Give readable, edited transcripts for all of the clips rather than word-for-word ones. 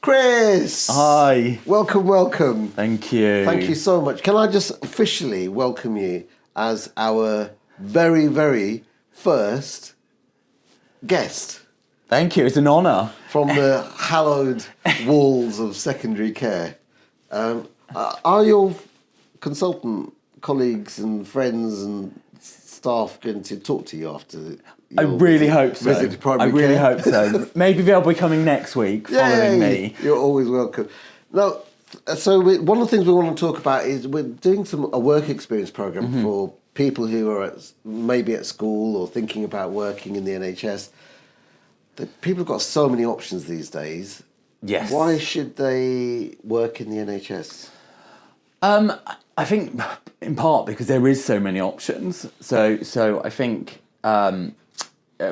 Chris! Hi. Welcome. Thank you. Thank you so much. Can I just officially welcome you as our very, very first guest Thank you. It's an honour. from the hallowed walls of secondary care. Are your consultant colleagues and friends and staff going to talk to you after I really hope so. visit to primary I really care? hope so. Maybe they'll be coming next week following me. You're always welcome. Now, one of the things we want to talk about is we're doing a work experience program for people who are maybe at school or thinking about working in the NHS. People have got so many options these days. Yes. Why should they work in the NHS? I think in part because there is so many options. So I think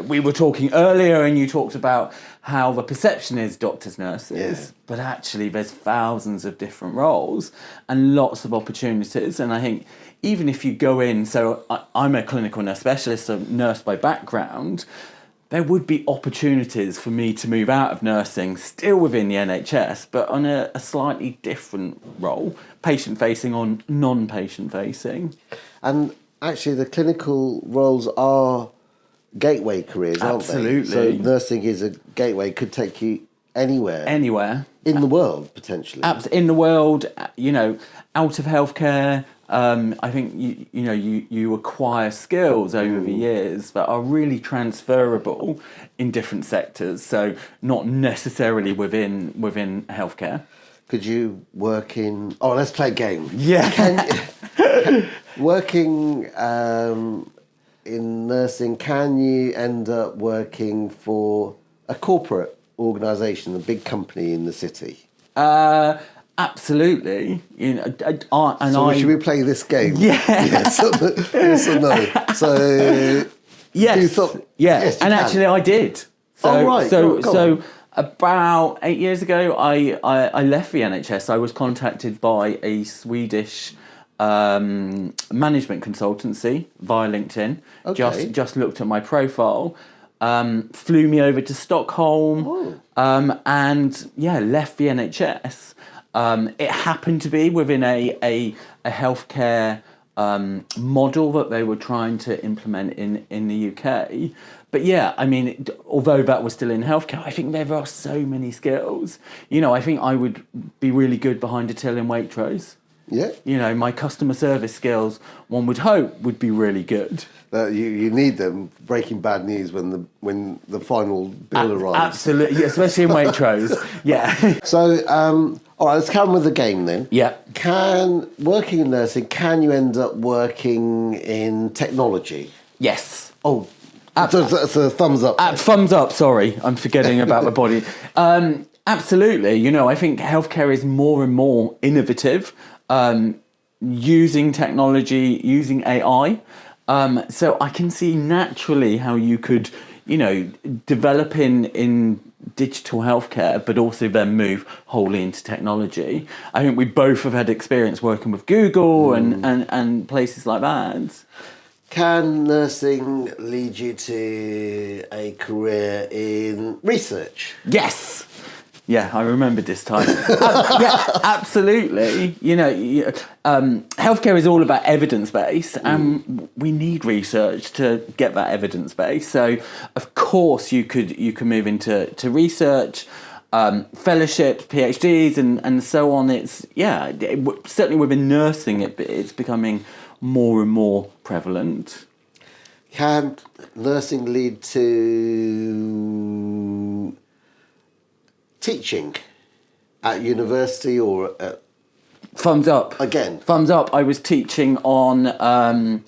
we were talking earlier and you talked about how the perception is doctors, nurses, but actually there's thousands of different roles and lots of opportunities. And I think even if you go in, so I'm a clinical nurse specialist, a nurse by background, there would be opportunities for me to move out of nursing, still within the NHS, but on a slightly different role, patient-facing or non-patient-facing. And actually the clinical roles are gateway careers, aren't Absolutely. they? So nursing is a gateway, could take you anywhere. Anywhere. In the world, potentially. In the world, out of healthcare. I think you acquire skills over the years that are really transferable in different sectors. So not necessarily within healthcare. Could you work in... Oh, let's play a game. Yeah. Working in nursing, can you end up working for a corporate organisation, a big company in the city? Absolutely. Should we play this game? Yeah. Yes or no? So yes. You thought, yeah. yes, you and can. actually, I did. So about 8 years ago, I left the NHS. I was contacted by a Swedish management consultancy via LinkedIn. Okay. Just looked at my profile. Flew me over to Stockholm. And left the NHS. It happened to be within a healthcare model that they were trying to implement in the UK. But yeah, I mean, although that was still in healthcare, I think there are so many skills. I think I would be really good behind a till in Waitrose. Yeah. My customer service skills, one would hope, would be really good. You need them breaking bad news when the final bill arrives. Absolutely, especially in Waitrose. Yeah. So, all right, let's carry on with the game then. Yeah. Working in nursing, can you end up working in technology? Yes. Oh, that's a thumbs up. Thumbs up, sorry. I'm forgetting about my body. Absolutely. I think healthcare is more and more innovative, using technology, using AI. So I can see naturally how you could, develop in digital healthcare, but also then move wholly into technology. I think we both have had experience working with Google and places like that. Can nursing lead you to a career in research? Yes. Yeah, I remembered this time. Yeah, absolutely. Healthcare is all about evidence-based, and we need research to get that evidence base. So, of course, you could move into research, fellowships, PhDs, and so on. Certainly within nursing, it's becoming more and more prevalent. Can nursing lead to teaching at university or at... Thumbs up. Again. Thumbs up. I was teaching on the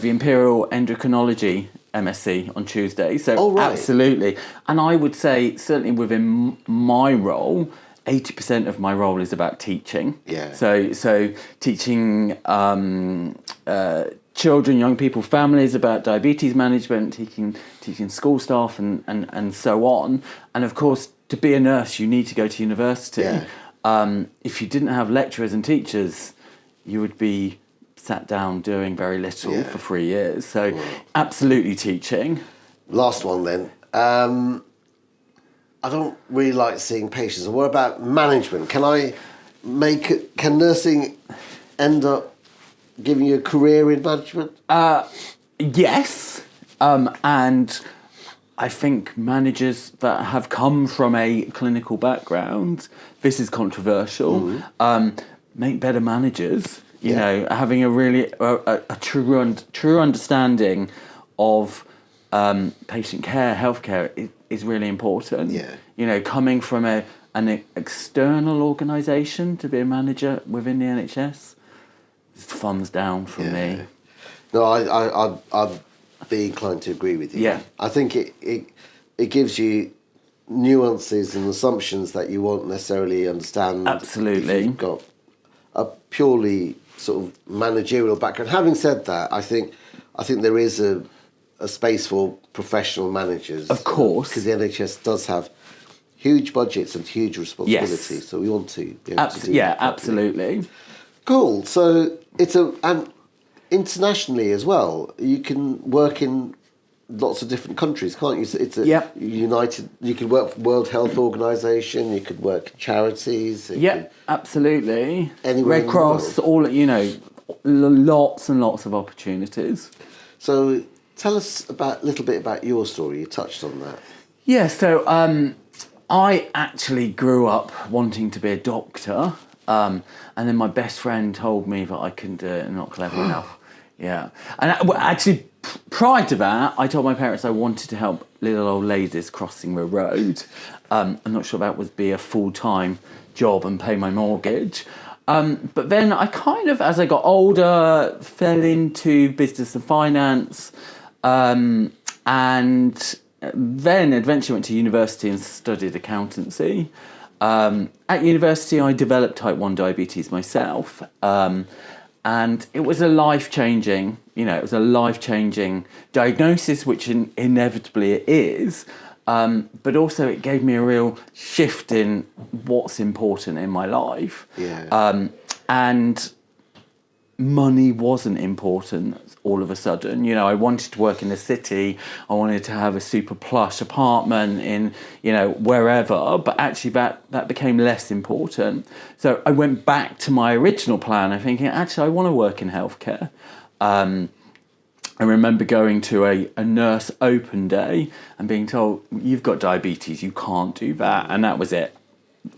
Imperial Endocrinology MSc on Tuesday. So absolutely. And I would say certainly within my role, 80% of my role is about teaching. Yeah. So teaching children, young people, families about diabetes management, teaching school staff and so on. And of course, to be a nurse, you need to go to university. Yeah. If you didn't have lecturers and teachers, you would be sat down doing very little for 3 years. So absolutely teaching. Last one then. I don't really like seeing patients. And what about management? Can nursing end up giving you a career in management? Yes, and I think managers that have come from a clinical background, this is controversial, make better managers. You know, having a really a true understanding of patient care, healthcare is really important. Yeah. You know, coming from an external organisation to be a manager within the NHS, thumbs down from me. No, I'd be inclined to agree with you. Yeah. I think it gives you nuances and assumptions that you won't necessarily understand. Absolutely. If you've got a purely sort of managerial background. Having said that, I think there is a space for professional managers. Of course. Because the NHS does have huge budgets and huge responsibilities. Yes. So we want to be able to do that properly. Absolutely. Cool. So and internationally as well, you can work in lots of different countries, can't you? It's a united. You could work for World Health Organization. You could work in charities. Absolutely. Anywhere Red Cross, all, you know, lots and lots of opportunities. So tell us a little bit about your story. You touched on that. Yeah. So I actually grew up wanting to be a doctor. And then my best friend told me that I couldn't do it and not clever enough. Yeah. And actually, prior to that, I told my parents I wanted to help little old ladies crossing the road. I'm not sure that would be a full-time job and pay my mortgage. But then I kind of, as I got older, fell into business and finance. And then eventually went to university and studied accountancy. At university, I developed type 1 diabetes myself, and it was a life-changing diagnosis, which inevitably it is, but also it gave me a real shift in what's important in my life. And money wasn't important all of a sudden. You know, I wanted to work in the city. I wanted to have a super plush apartment in, you know, wherever, but actually that became less important. So I went back to my original plan and thinking, actually, I want to work in healthcare. I remember going to a nurse open day and being told, you've got diabetes, you can't do that. And that was it.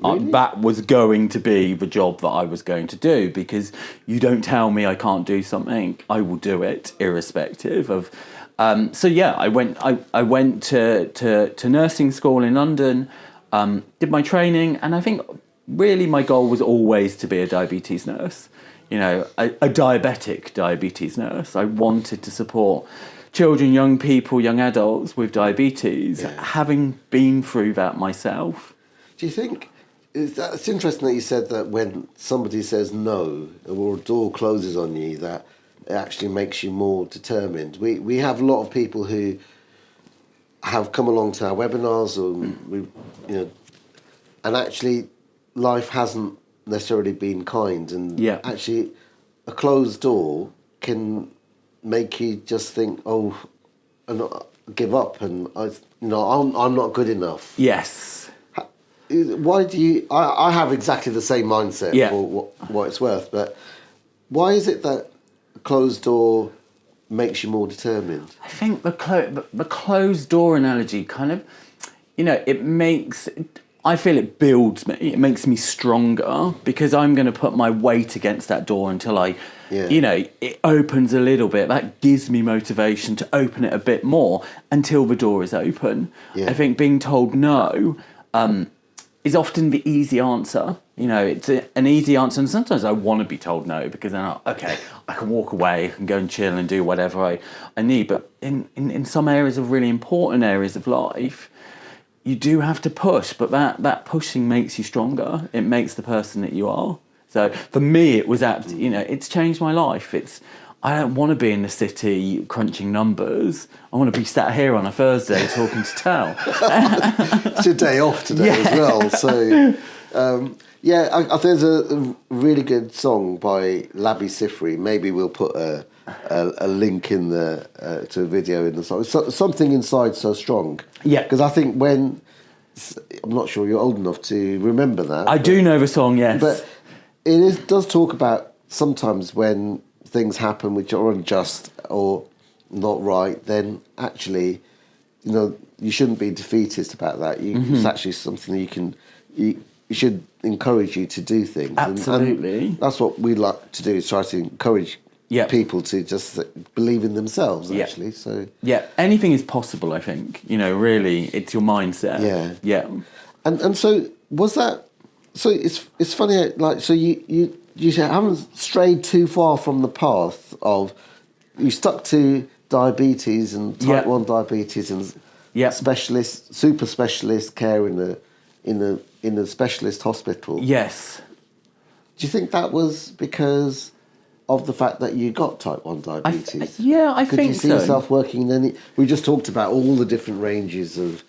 Really? That was going to be the job that I was going to do, because you don't tell me I can't do something, I will do it irrespective of. So yeah, I went to nursing school in London, did my training, and I think really my goal was always to be a diabetes nurse. You know, a diabetic diabetes nurse. I wanted to support children, young people, young adults with diabetes, having been through that myself. Do you think it's interesting that you said that when somebody says no or a door closes on you, that it actually makes you more determined? We have a lot of people who have come along to our webinars, and actually life hasn't necessarily been kind, and actually a closed door can make you just think, and give up, and I'm not good enough. Yes. Why do you? I have exactly the same mindset for what it's worth, but why is it that a closed door makes you more determined? I think the closed door analogy kind of, I feel it builds me. It makes me stronger, because I'm going to put my weight against that door until it opens a little bit. That gives me motivation to open it a bit more until the door is open. I think being told no is often the easy answer. It's an easy answer, and sometimes I want to be told no, because then I can walk away, I can go and chill and do whatever I need. But in some areas of really important areas of life, you do have to push, but that pushing makes you stronger. It makes the person that you are. So for me, it was it's changed my life. I don't want to be in the city crunching numbers. I want to be sat here on a Thursday talking to Tal. It's your day off today as well. So, I think there's a really good song by Labi Siffre. Maybe we'll put a link in to a video in the song. Something Inside So Strong. Yeah. Because I think when I'm not sure you're old enough to remember that. I do know the song, yes. But does talk about sometimes when things happen which are unjust or not right, then actually, you shouldn't be defeatist about that. It's actually something that you should encourage you to do things. Absolutely. And that's what we like to do, is try to encourage people to just believe in themselves, actually. So anything is possible, I think. Really, it's your mindset. Yeah. And so was that? So it's funny, like, so you haven't strayed too far from the path of, you stuck to diabetes and type 1 diabetes and specialist, super specialist care in a specialist hospital. Yes. Do you think that was because of the fact that you got type 1 diabetes? I think so. Could you see yourself working in any... We just talked about all the different ranges of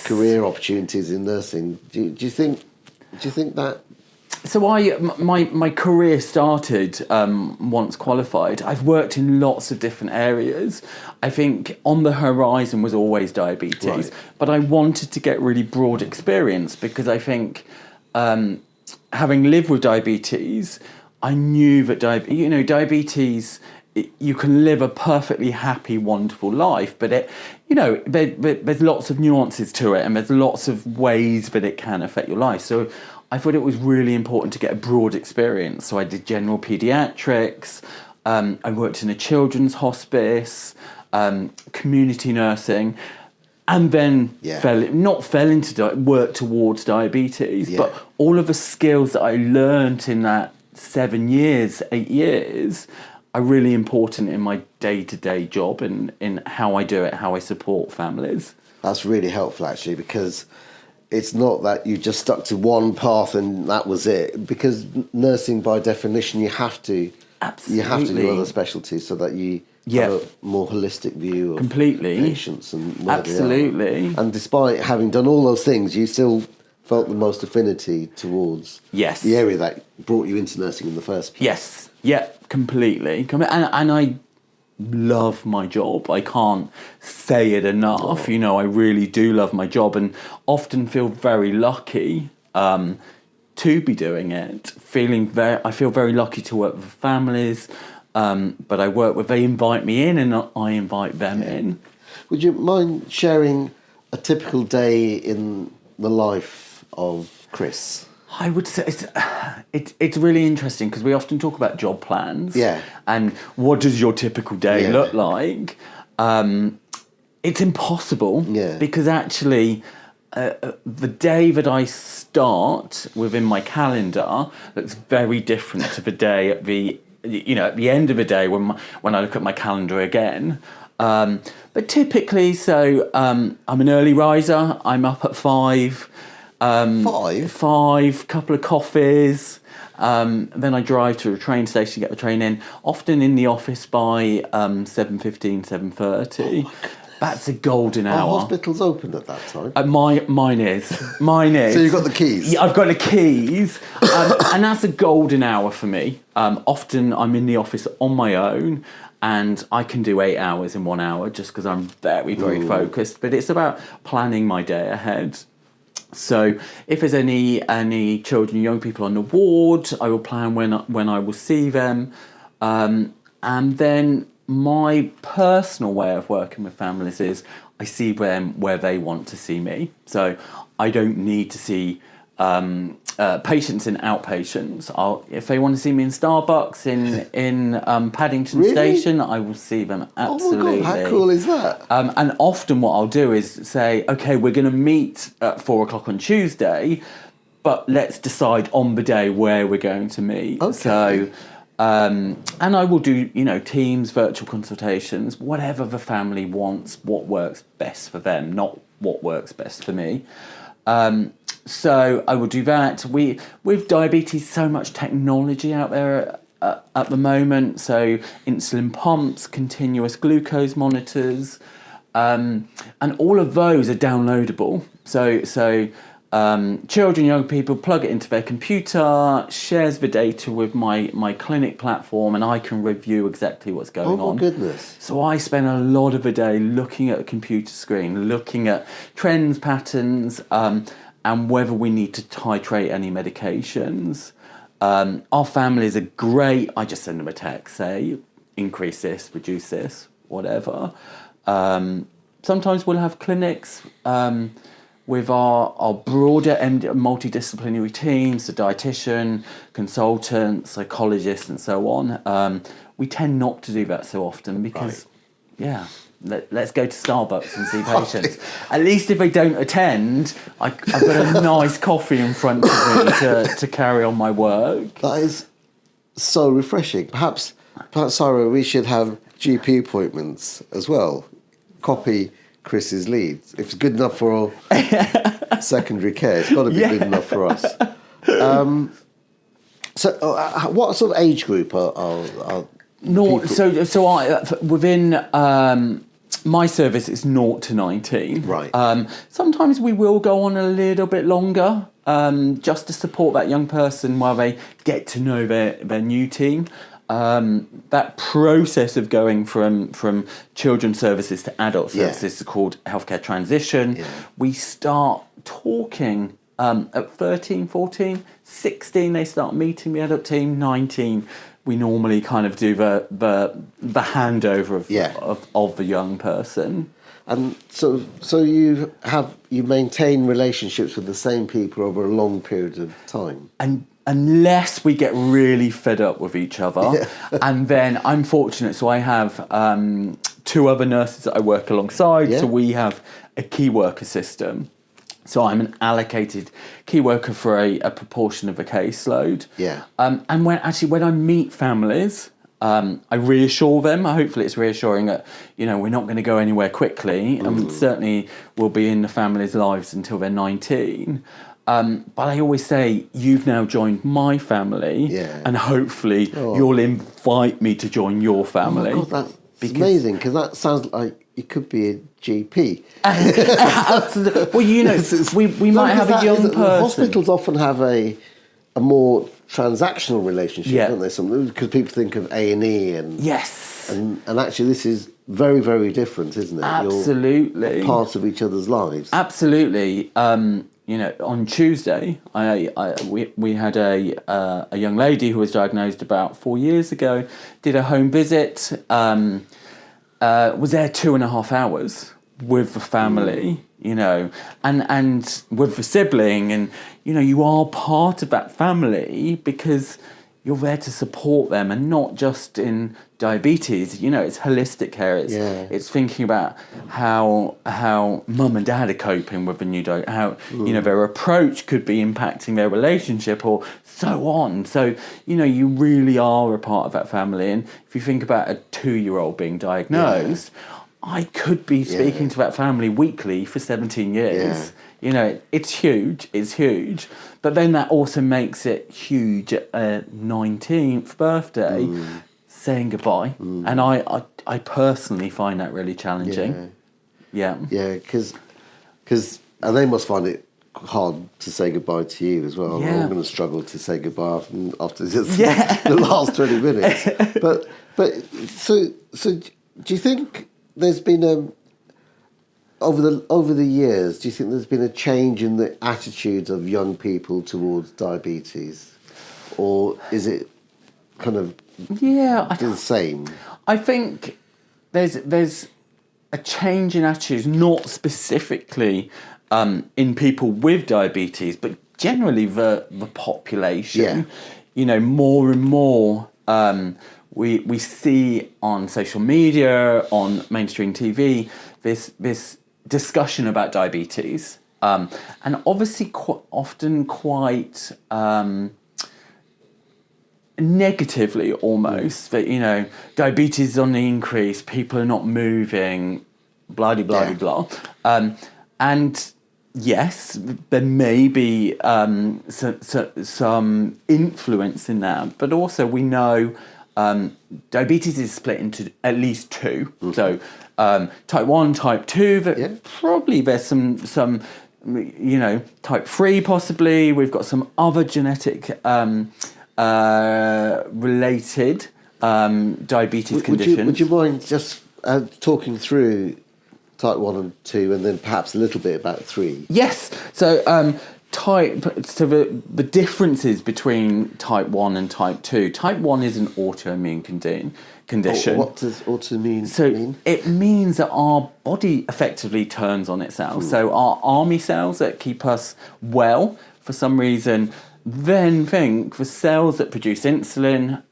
career opportunities in nursing. Do you think that... So my career started once qualified. I've worked in lots of different areas. I think on the horizon was always diabetes, but I wanted to get really broad experience, because I think having lived with diabetes, I knew that diabetes, you can live a perfectly happy, wonderful life, but there's lots of nuances to it, and there's lots of ways that it can affect your life. So I thought it was really important to get a broad experience. So I did general paediatrics, I worked in a children's hospice, community nursing, and then worked towards diabetes, but all of the skills that I learned in that 8 years, are really important in my day-to-day job and in how I do it, how I support families. That's really helpful, actually, because it's not that you just stuck to one path and that was it. Because nursing, by definition, you have to do other specialties so that you have a more holistic view of patients and where they are. And despite having done all those things, you still felt the most affinity towards the area that brought you into nursing in the first place. Yes, completely. And I love my job. I can't say it enough. I really do love my job, and often feel very lucky to be doing it. I feel very lucky to work with families, but they invite me in and I invite them in. Would you mind sharing a typical day in the life of Chris? I would say it's really interesting, because we often talk about job plans. And what does your typical day look like? It's impossible, because actually the day that I start within my calendar looks very different to the day at the end of the day when I look at my calendar again. But typically, I'm an early riser. I'm up at 5. 5, couple of coffees, then I drive to a train station, get the train in, often in the office by 7:15, 7:30. That's a golden hour. Are hospitals open at that time? Mine is. So you've got the keys? Yeah, I've got the keys, and that's a golden hour for me. Often I'm in the office on my own, and I can do 8 hours in 1 hour just because I'm very, very focused. But it's about planning my day ahead. So if there's any children, young people on the ward, I will plan when I will see them. And then my personal way of working with families is I see them where they want to see me. So I don't need to see patients in outpatients. If they want to see me in Starbucks in Paddington Station, I will see them absolutely. Oh my God, how cool is that? And often what I'll do is say, okay, we're going to meet at 4:00 on Tuesday, but let's decide on the day where we're going to meet. Okay. So, and I will do, Teams, virtual consultations, whatever the family wants, what works best for them, not what works best for me. So I will do that. With diabetes, so much technology out there at the moment. So insulin pumps, continuous glucose monitors, and all of those are downloadable. So children, young people, plug it into their computer, shares the data with my clinic platform, and I can review exactly what's going on. Oh my goodness. So I spend a lot of the day looking at a computer screen, looking at trends, patterns, and whether we need to titrate any medications. Our families are great. I just send them a text, say, increase this, reduce this, whatever. Sometimes we'll have clinics with our broader multidisciplinary teams, the dietitian, consultants, psychologists, and so on. We tend not to do that so often because, let's go to Starbucks and see patients. At least if they don't attend, I've got a nice coffee in front of me to carry on my work. That is so refreshing. Perhaps, Sarah, we should have GP appointments as well. Copy Chris's leads. If it's good enough for secondary care, it's got to be good enough for us. What sort of age group are no, so I within my service is 0 to 19. Right. Sometimes we will go on a little bit longer, just to support that young person while they get to know their new team. That process of going from children's services to adult services is called healthcare transition. Yeah. We start talking at 13, 14, 16, they start meeting the adult team, 19, we normally kind of do the handover of the young person. And so you maintain relationships with the same people over a long period of time. And unless we get really fed up with each other, and then I'm fortunate, so I have 2 other nurses that I work alongside. So we have a key worker system. So I'm an allocated key worker for a proportion of the caseload. Yeah. And when I meet families, I reassure them. Hopefully it's reassuring that, we're not going to go anywhere quickly. And certainly we'll be in the family's lives until they're 19. But I always say, you've now joined my family, and hopefully you'll invite me to join your family. Oh my God, that's amazing, because that sounds like you could be a GP. Absolutely. Well, we might have a young person. Hospitals often have a more transactional relationship, don't they? Because people think of A&E and yes, and actually this is very, very different, isn't it? Absolutely. You're part of each other's lives. Absolutely. On Tuesday, we had a young lady who was diagnosed about 4 years ago, did a home visit, was there 2.5 hours with the family, and with the sibling, and, you are part of that family because you're there to support them, and not just in diabetes. It's holistic care. It's thinking about how mum and dad are coping with the new how their approach could be impacting their relationship, or so on. So you really are a part of that family. And if you think about a 2-year-old being diagnosed, I could be speaking to that family weekly for 17 years. It's huge. It's huge. But then that also makes it huge at a 19th birthday, saying goodbye. And I personally find that really challenging. Yeah, because and they must find it hard to say goodbye to you as well. I'm going to struggle to say goodbye after just the last 20 minutes. But so do you think there's been over the years, do you think there's been a change in the attitudes of young people towards diabetes, or is it kind of the same? I think there's a change in attitudes, not specifically in people with diabetes, but generally the population. More and more we see on social media, on mainstream TV, this discussion about diabetes, and obviously often quite negatively almost, that diabetes is on the increase, people are not moving, blah blah blah blah, and yes, there may be some influence in that, but also we know diabetes is split into at least 2. So type 1, type 2, probably there's some type 3 possibly. We've got some other genetic related diabetes conditions. Would you mind just talking through type 1 and 2 and then perhaps a little bit about 3? Yes. So the differences between type 1 and type 2. Type 1 is an autoimmune condition. What does autoimmune mean? It means that our body effectively turns on itself. So our army cells that keep us well, for some reason, then think for cells that produce insulin,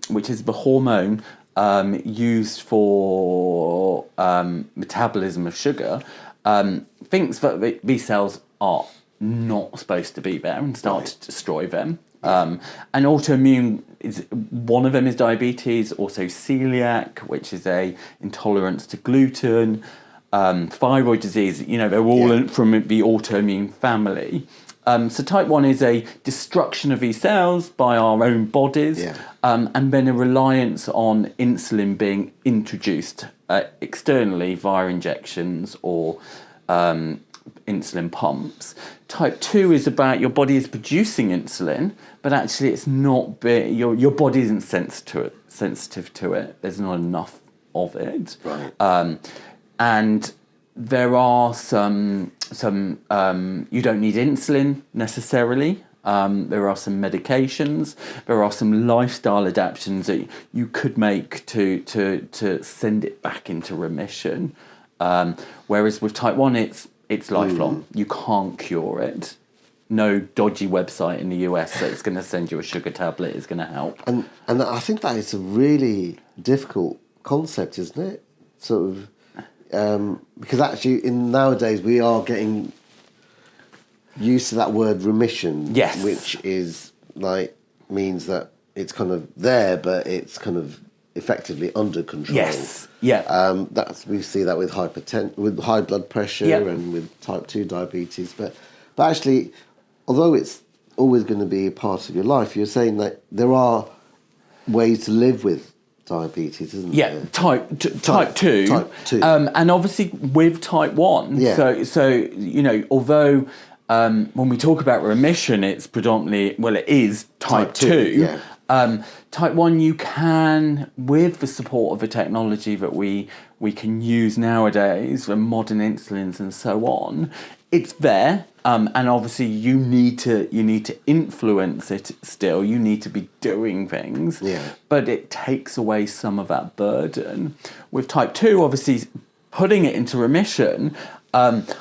which is the hormone used for metabolism of sugar, thinks that these cells are not supposed to be there and start to destroy them. And autoimmune is one of them is diabetes, also celiac, which is a intolerance to gluten, thyroid disease. They're all from the autoimmune family. So type 1 is a destruction of these cells by our own bodies, and then a reliance on insulin being introduced externally via injections or insulin pumps. Type 2 is about your body is producing insulin, but actually it's not your body isn't sensitive to it. There's not enough of it. Right. And there are some you don't need insulin necessarily. There are some medications. There are some lifestyle adaptations that you could make to send it back into remission. Whereas with type 1, it's lifelong. You can't cure it. No dodgy website in the US that's going to send you a sugar tablet is going to help. And I think that is a really difficult concept, isn't it? Sort of, because actually nowadays we are getting used to that word remission, which is means that it's kind of there, but it's kind of effectively under control. Yes. Yeah. We see that with with high blood pressure and with type 2 diabetes. But actually, although it's always going to be a part of your life, you're saying that there are ways to live with diabetes, isn't there? Yeah, type 2. Type 2. And obviously with type 1. Yeah. So although when we talk about remission, it's predominantly, it is type 2. Yeah. Type 1, you can, with the support of the technology that we can use nowadays, the modern insulins and so on, it's there. And obviously you need to influence it still. You need to be doing things. Yeah. But it takes away some of that burden. With type 2, obviously, putting it into remission, that's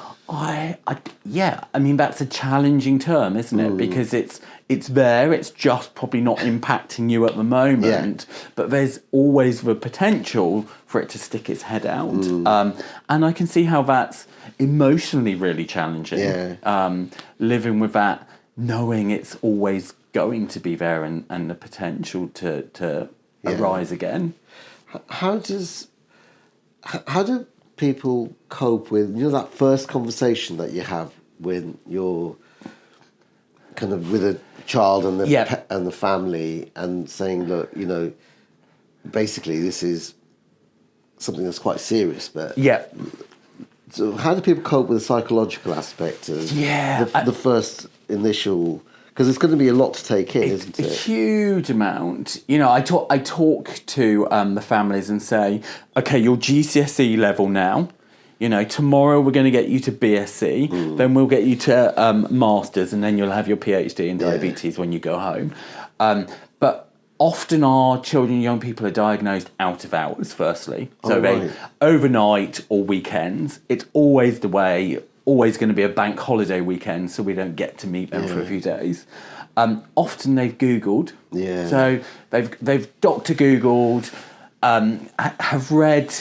a challenging term, isn't it? Because it's there, it's just probably not impacting you at the moment, but there's always the potential for it to stick its head out. And I can see how that's emotionally really challenging, living with that, knowing it's always going to be there and the potential to arise again. How do people cope with that first conversation that you have when you're kind of with a child and the family and saying, look, basically this is something that's quite serious, but so how do people cope with the psychological aspect of the first initial, because it's going to be a lot to take in, isn't it? A huge amount. I talk to the families and say, okay, your GCSE level now. Tomorrow we're going to get you to BSc, then we'll get you to Masters, and then you'll have your PhD in diabetes when you go home. But often our children and young people are diagnosed out of hours, firstly. So they overnight or weekends. It's always the way, always going to be a bank holiday weekend, so we don't get to meet them for a few days. Often they've Googled. So they've Dr. Googled, have read,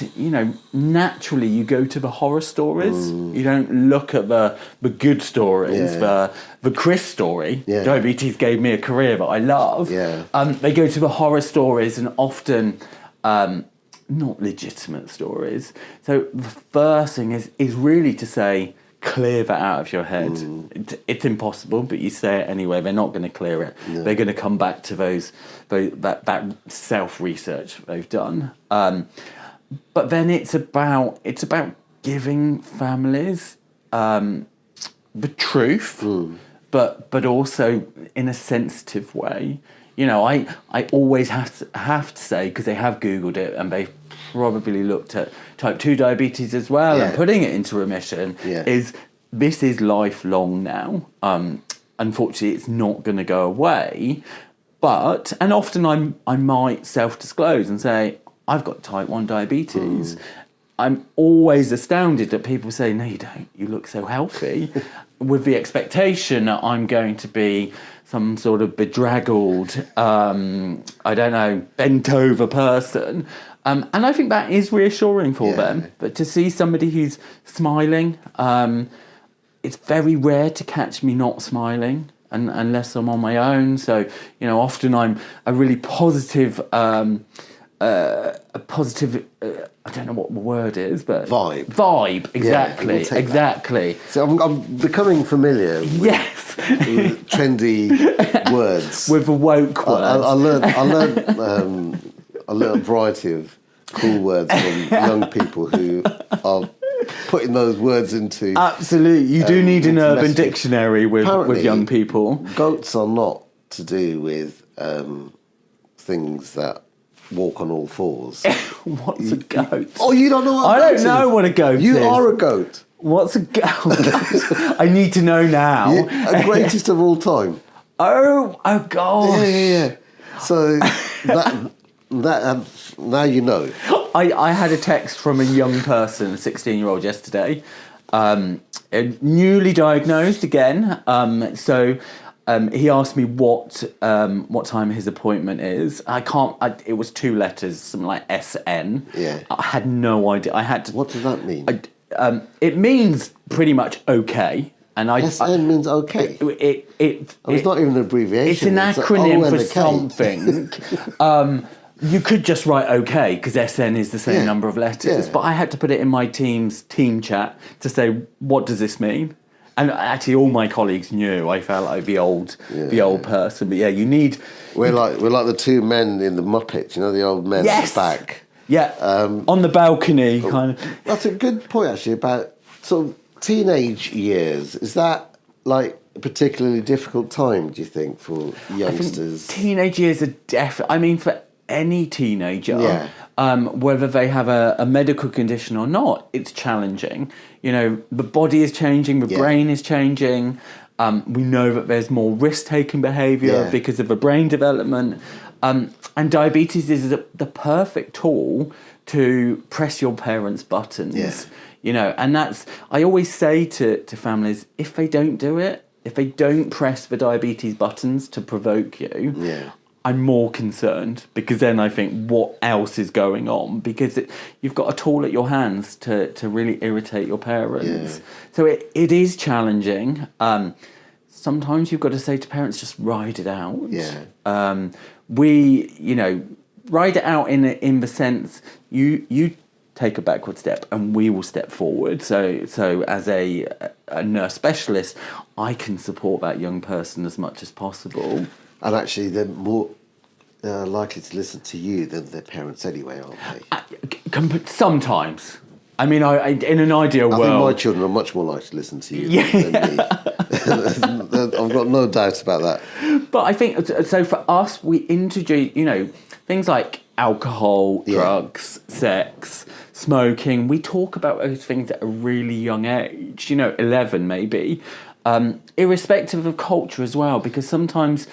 naturally you go to the horror stories. You don't look at the good stories, the Chris story. Diabetes gave me a career that I love. They go to the horror stories and often not legitimate stories. So the first thing is really to say, clear that out of your head. It's impossible, but you say it anyway. They're not going to clear it. They're going to come back to that self-research they've done. But then it's about giving families the truth, but also in a sensitive way. You know, I always have to say, because they have Googled it and they've probably looked at type 2 diabetes as well and putting it into remission, this is lifelong now. Unfortunately, it's not going to go away. But, and often I might self-disclose and say, I've got type 1 diabetes. I'm always astounded that people say, no, you don't. You look so healthy. With the expectation that I'm going to be some sort of bedraggled, I don't know, bent over person. And I think that is reassuring for them. But to see somebody who's smiling, it's very rare to catch me not smiling unless I'm on my own. So, you know, often I'm a really positive, I don't know what the word is, but vibe, exactly, exactly. That. So I'm becoming familiar with, with trendy words, with the woke words. I learned a variety of cool words from young people who are putting those words into. Absolutely, you do need an urban dictionary with young people. Goats are not to do with things that walk on all fours. What's a goat? Oh, you don't know what a goat is? I don't know what a goat is. You are a goat. What's a goat? I need to know now. A greatest of all time. Oh gosh. Yeah. So that now you know. I had a text from a young person, a 16-year-old yesterday, newly diagnosed again. He asked me what time his appointment is. It was 2 letters, something like SN. Yeah. I had no idea. I had to. What does that mean? It means pretty much okay. And SN means okay. It's not even an abbreviation. It's an acronym for something. You could just write okay, because SN is the same number of letters. Yeah. But I had to put it in my team's team chat to say, what does this mean? And actually, all my colleagues knew. I felt like the old person. But yeah, you need. We're like the 2 men in the Muppets. You know, the old men at the back. Yeah. On the balcony, kind of. That's a good point, actually, about sort of teenage years. Is that like a particularly difficult time? Do you think for youngsters? I think teenage years are definitely. I mean, for any teenager, whether they have a medical condition or not, it's challenging. You know, the body is changing, the brain is changing. We know that there's more risk-taking behaviour because of the brain development. And diabetes is the perfect tool to press your parents' buttons. Yeah. You know, and I always say to families, if they don't do it, if they don't press the diabetes buttons to provoke you, I'm more concerned, because then I think, what else is going on? Because you've got a tool at your hands to really irritate your parents. Yeah. So it is challenging. Sometimes you've got to say to parents, just ride it out. Yeah. Ride it out in the sense, you take a backward step and we will step forward. So as a nurse specialist, I can support that young person as much as possible. And actually, they're more likely to listen to you than their parents anyway, aren't they? Sometimes. I mean, in an ideal world... I think my children are much more likely to listen to you than me. I've got no doubt about that. But I think, so for us, we introduce, things like alcohol, drugs, sex, smoking. We talk about those things at a really young age, 11 maybe. Irrespective of culture as well, because sometimes,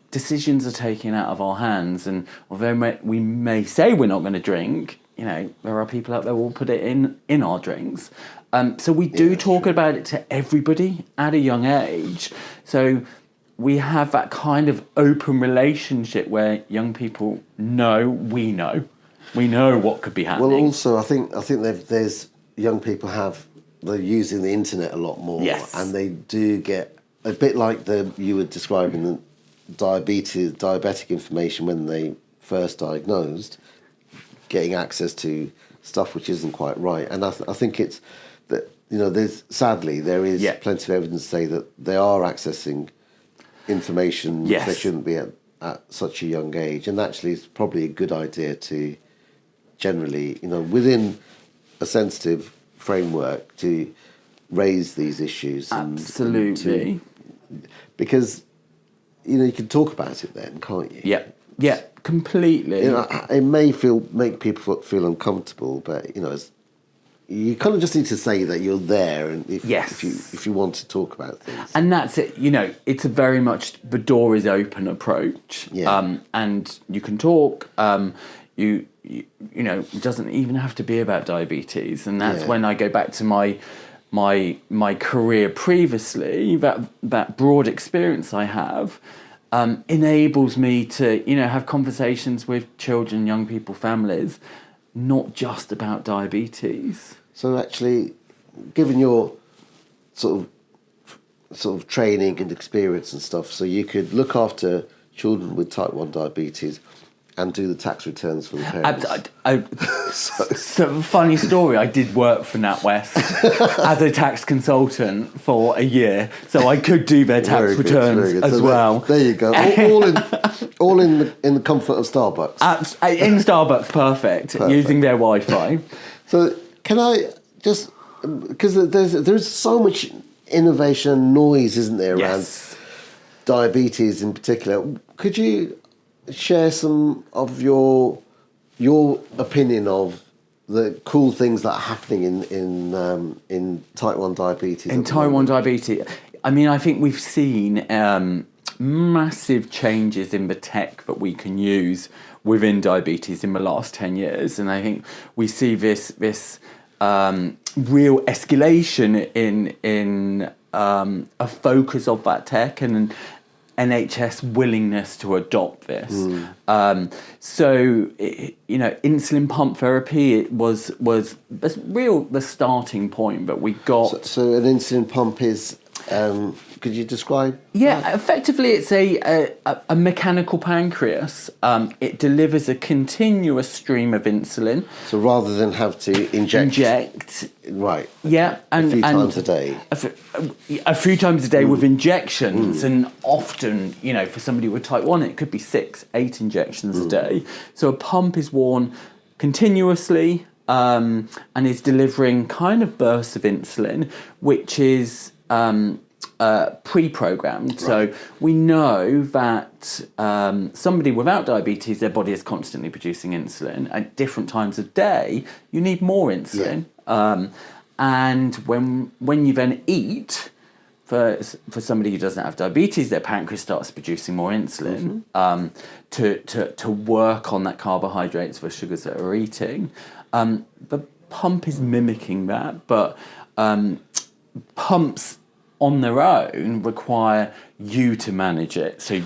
decisions are taken out of our hands, and although we may say we're not going to drink, there are people out there who will put it in our drinks. So we do talk about it to everybody at a young age. So we have that kind of open relationship where young people know we know what could be happening. Well, also, I think there's young people they're using the internet a lot more, and they do get a bit like you were describing the diabetic information when they first diagnosed, getting access to stuff which isn't quite right. And I think it's that sadly there is plenty of evidence to say that they are accessing information they shouldn't be at such a young age, and actually it's probably a good idea to generally within a sensitive framework to raise these issues. Absolutely. Because, you can talk about it then, can't you? Yeah, completely. It may make people feel uncomfortable, but, you kind of just need to say that you're there, and if you want to talk about things. And that's it. It's a very much the door is open approach. Yeah. And you can talk. It doesn't even have to be about diabetes, and that's when I go back to my career previously. That broad experience I have enables me to have conversations with children, young people, families, not just about diabetes. So actually, given your sort of training and experience and stuff, so you could look after children with type 1 diabetes and do the tax returns for the parents. So funny story, I did work for NatWest as a tax consultant for a year, so I could do their tax returns as well. There you go. All in the comfort of Starbucks. In Starbucks, perfect. Using their Wi-Fi. So can I just, because there's so much innovation noise, isn't there, around diabetes in particular? Could you share some of your opinion of the cool things that are happening in type 1 diabetes? In type 1 diabetes, I think we've seen massive changes in the tech that we can use within diabetes in the last 10 years, and I think we see this real escalation in a focus of that tech and NHS willingness to adopt this. Insulin pump therapy was the starting point, but we got... So an insulin pump is... could you describe that? Effectively it's a mechanical pancreas. It delivers a continuous stream of insulin. So rather than have to inject... Right. Yeah. A few times a day. A few times a day with injections, and often, for somebody with type 1, it could be 6-8 injections a day. So a pump is worn continuously and is delivering kind of bursts of insulin, which is... pre-programmed. Right. So we know that somebody without diabetes, their body is constantly producing insulin. At different times of day, you need more insulin. And when you then eat, for somebody who doesn't have diabetes, their pancreas starts producing more insulin to work on that carbohydrates for sugars that we're eating. The pump is mimicking that, but pumps on their own require you to manage it. So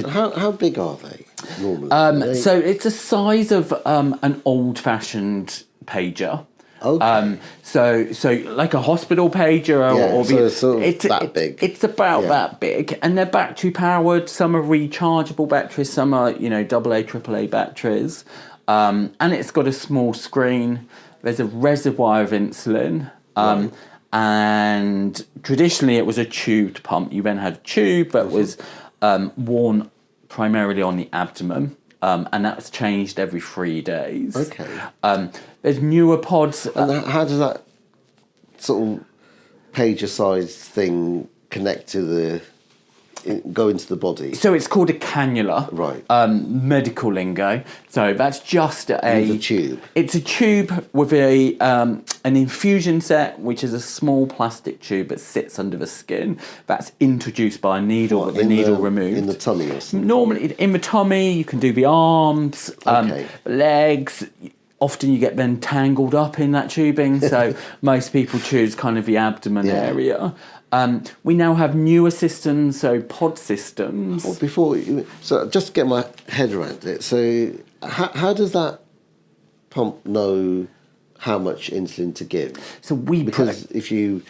how big are they normally? So it's the size of an old-fashioned pager. Okay. So like a hospital pager, it's that big. It's about that big, and they're battery powered. Some are rechargeable batteries, some are AA, AAA batteries, and it's got a small screen. There's a reservoir of insulin. And traditionally it was a tubed pump. You then had a tube that was worn primarily on the abdomen, and that's changed every 3 days. Okay. There's newer pods. And how does that sort of pager-sized thing connect to go into the body? So it's called a cannula. Right. Medical lingo. So that's just a tube. It's a tube with an infusion set, which is a small plastic tube that sits under the skin. That's introduced by a needle with the needle removed. In the tummy or something? Normally in the tummy, you can do the arms, legs. Often you get then tangled up in that tubing, so most people choose kind of the abdomen area. We now have newer systems, so pod systems. Well, so just to get my head around it, so how does that pump know how much insulin to give? So because if you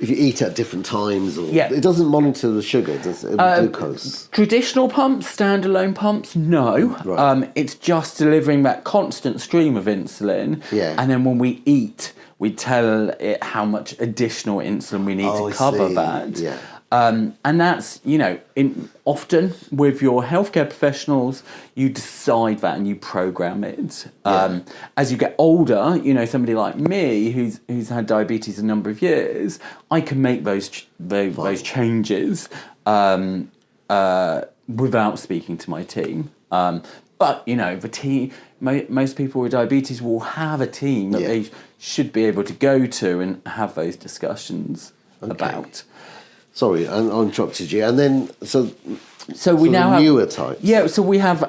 eat at different times, it doesn't monitor the sugar, does it? Glucose. Traditional pumps, standalone pumps, no. Right. It's just delivering that constant stream of insulin. Yeah. And then when we eat, we tell it how much additional insulin we need to cover that. Yeah. And that's, often with your healthcare professionals, you decide that and you program it. As you get older, somebody like me who's had diabetes a number of years, I can make those changes without speaking to my team. But the team, most people with diabetes will have a team that they should be able to go to and have those discussions about. Sorry, I interrupted you. And then, so we now have newer types. Yeah, so we have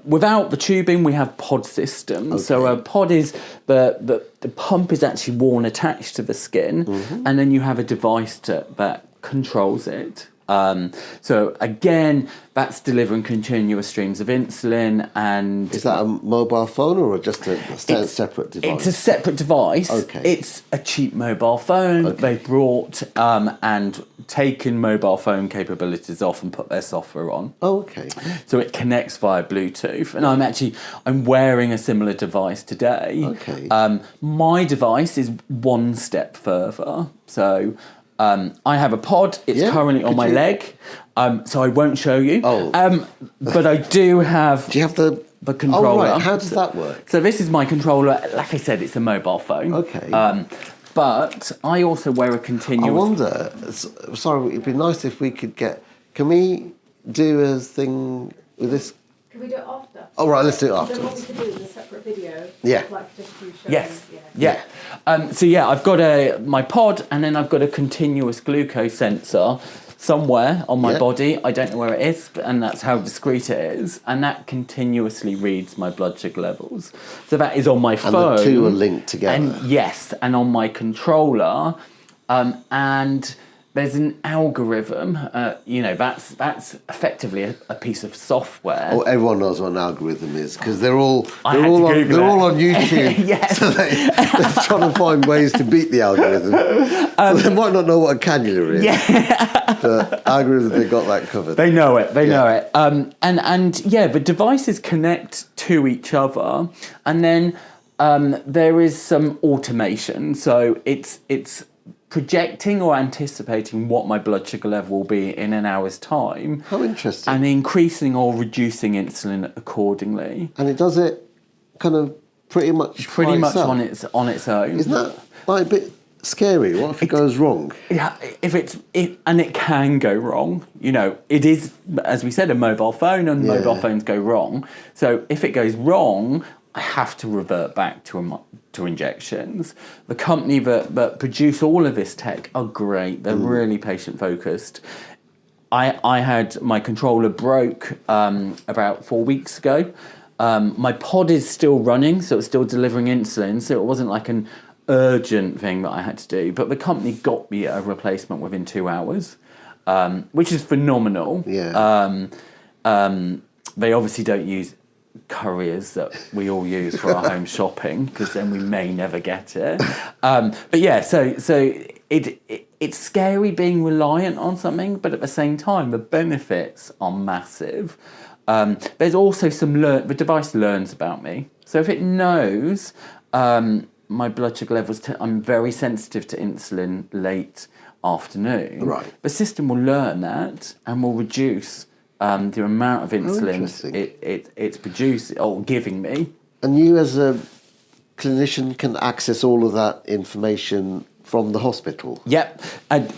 without the tubing, we have pod systems. Okay. So a pod is the pump is actually worn attached to the skin, and then you have a device that controls it. So again, that's delivering continuous streams of insulin. And is that a mobile phone or just a separate device? It's a separate device. Okay. It's a cheap mobile phone that they've brought and taken mobile phone capabilities off and put their software on. Oh, okay. So it connects via Bluetooth. And I'm wearing a similar device today. Okay. My device is one step further. So I have a pod. It's currently on my leg, so I won't show you. Oh. But I do have. Do you have the controller? Oh, right. How does that work? So this is my controller. Like I said, it's a mobile phone. Okay. But I also wear a continuous. I wonder. Sorry, it'd be nice if we could get. Can we do a thing with this? Can we do it after? Oh, right, let's do it after. Then what we could do is a separate video. Yeah. Like just to show Yes. Yeah. I've got my pod, and then I've got a continuous glucose sensor somewhere on my body. I don't know where it is, and that's how discreet it is. And that continuously reads my blood sugar levels. So that is on my phone. And the two are linked together. And on my controller, and there's an algorithm. That's effectively a piece of software. Oh, everyone knows what an algorithm is because they're all on YouTube. Yes. So they're trying to find ways to beat the algorithm. So they might not know what a cannula is. Yeah. But algorithm, they got that covered. They know it. They know it. The devices connect to each other, and then there is some automation. So it's projecting or anticipating what my blood sugar level will be in an hour's time. How interesting. And increasing or reducing insulin accordingly. And it does it kind of pretty much on its own. Isn't that like a bit scary? What if it goes wrong? Yeah, and it can go wrong. It is, as we said, a mobile phone, and mobile phones go wrong. So if it goes wrong, I have to revert back to injections. The company that produce all of this tech are great. They're really patient focused. I had my controller broke about 4 weeks ago. My pod is still running, so it's still delivering insulin. So it wasn't like an urgent thing that I had to do. But the company got me a replacement within 2 hours, which is phenomenal. Yeah. They obviously don't use couriers that we all use for our home shopping, because then we may never get it. So it's scary being reliant on something, but at the same time, the benefits are massive. There's also the device learns about me. So if it knows my blood sugar levels, I'm very sensitive to insulin late afternoon. Right. The system will learn that and will reduce the amount of insulin it's producing or giving me. And you as a clinician can access all of that information from the hospital? Yep, and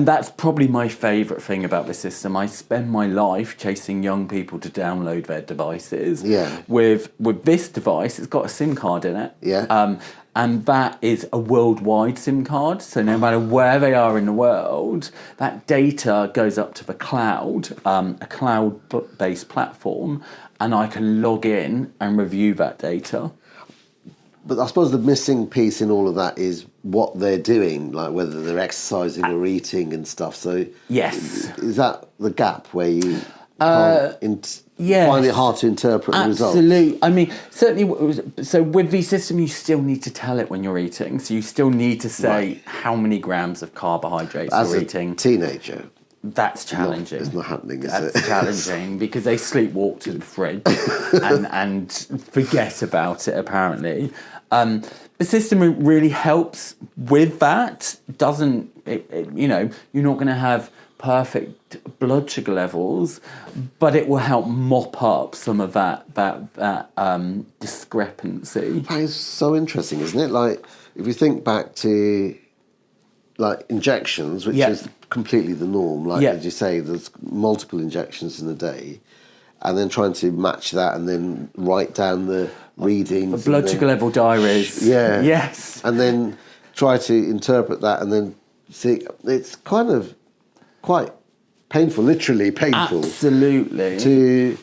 that's probably my favourite thing about the system. I spend my life chasing young people to download their devices. Yeah. With this device, it's got a SIM card in it. Yeah. And that is a worldwide SIM card. So no matter where they are in the world, that data goes up to the cloud, a cloud-based platform, and I can log in and review that data. But I suppose the missing piece in all of that is what they're doing, like whether they're exercising or eating and stuff. So yes, is that the gap where you can't find it hard to interpret the results? Absolutely. I mean, certainly. So with the system, you still need to tell it when you're eating. So you still need to say how many grams of carbohydrates you're eating. As a teenager. That's challenging. It's not happening, is That's it? challenging because they sleepwalk to the fridge and forget about it, apparently. The system really helps with that. You know, you're not going to have perfect blood sugar levels, but it will help mop up some of that discrepancy. That is so interesting, isn't it? Like, if you think back to like injections, which is completely the norm, like as you say, there's multiple injections in a day, and then trying to match that and then write down the readings. The blood sugar level diaries. Yeah. Yes. And then try to interpret that and then see, it's kind of quite painful, literally painful. Absolutely. To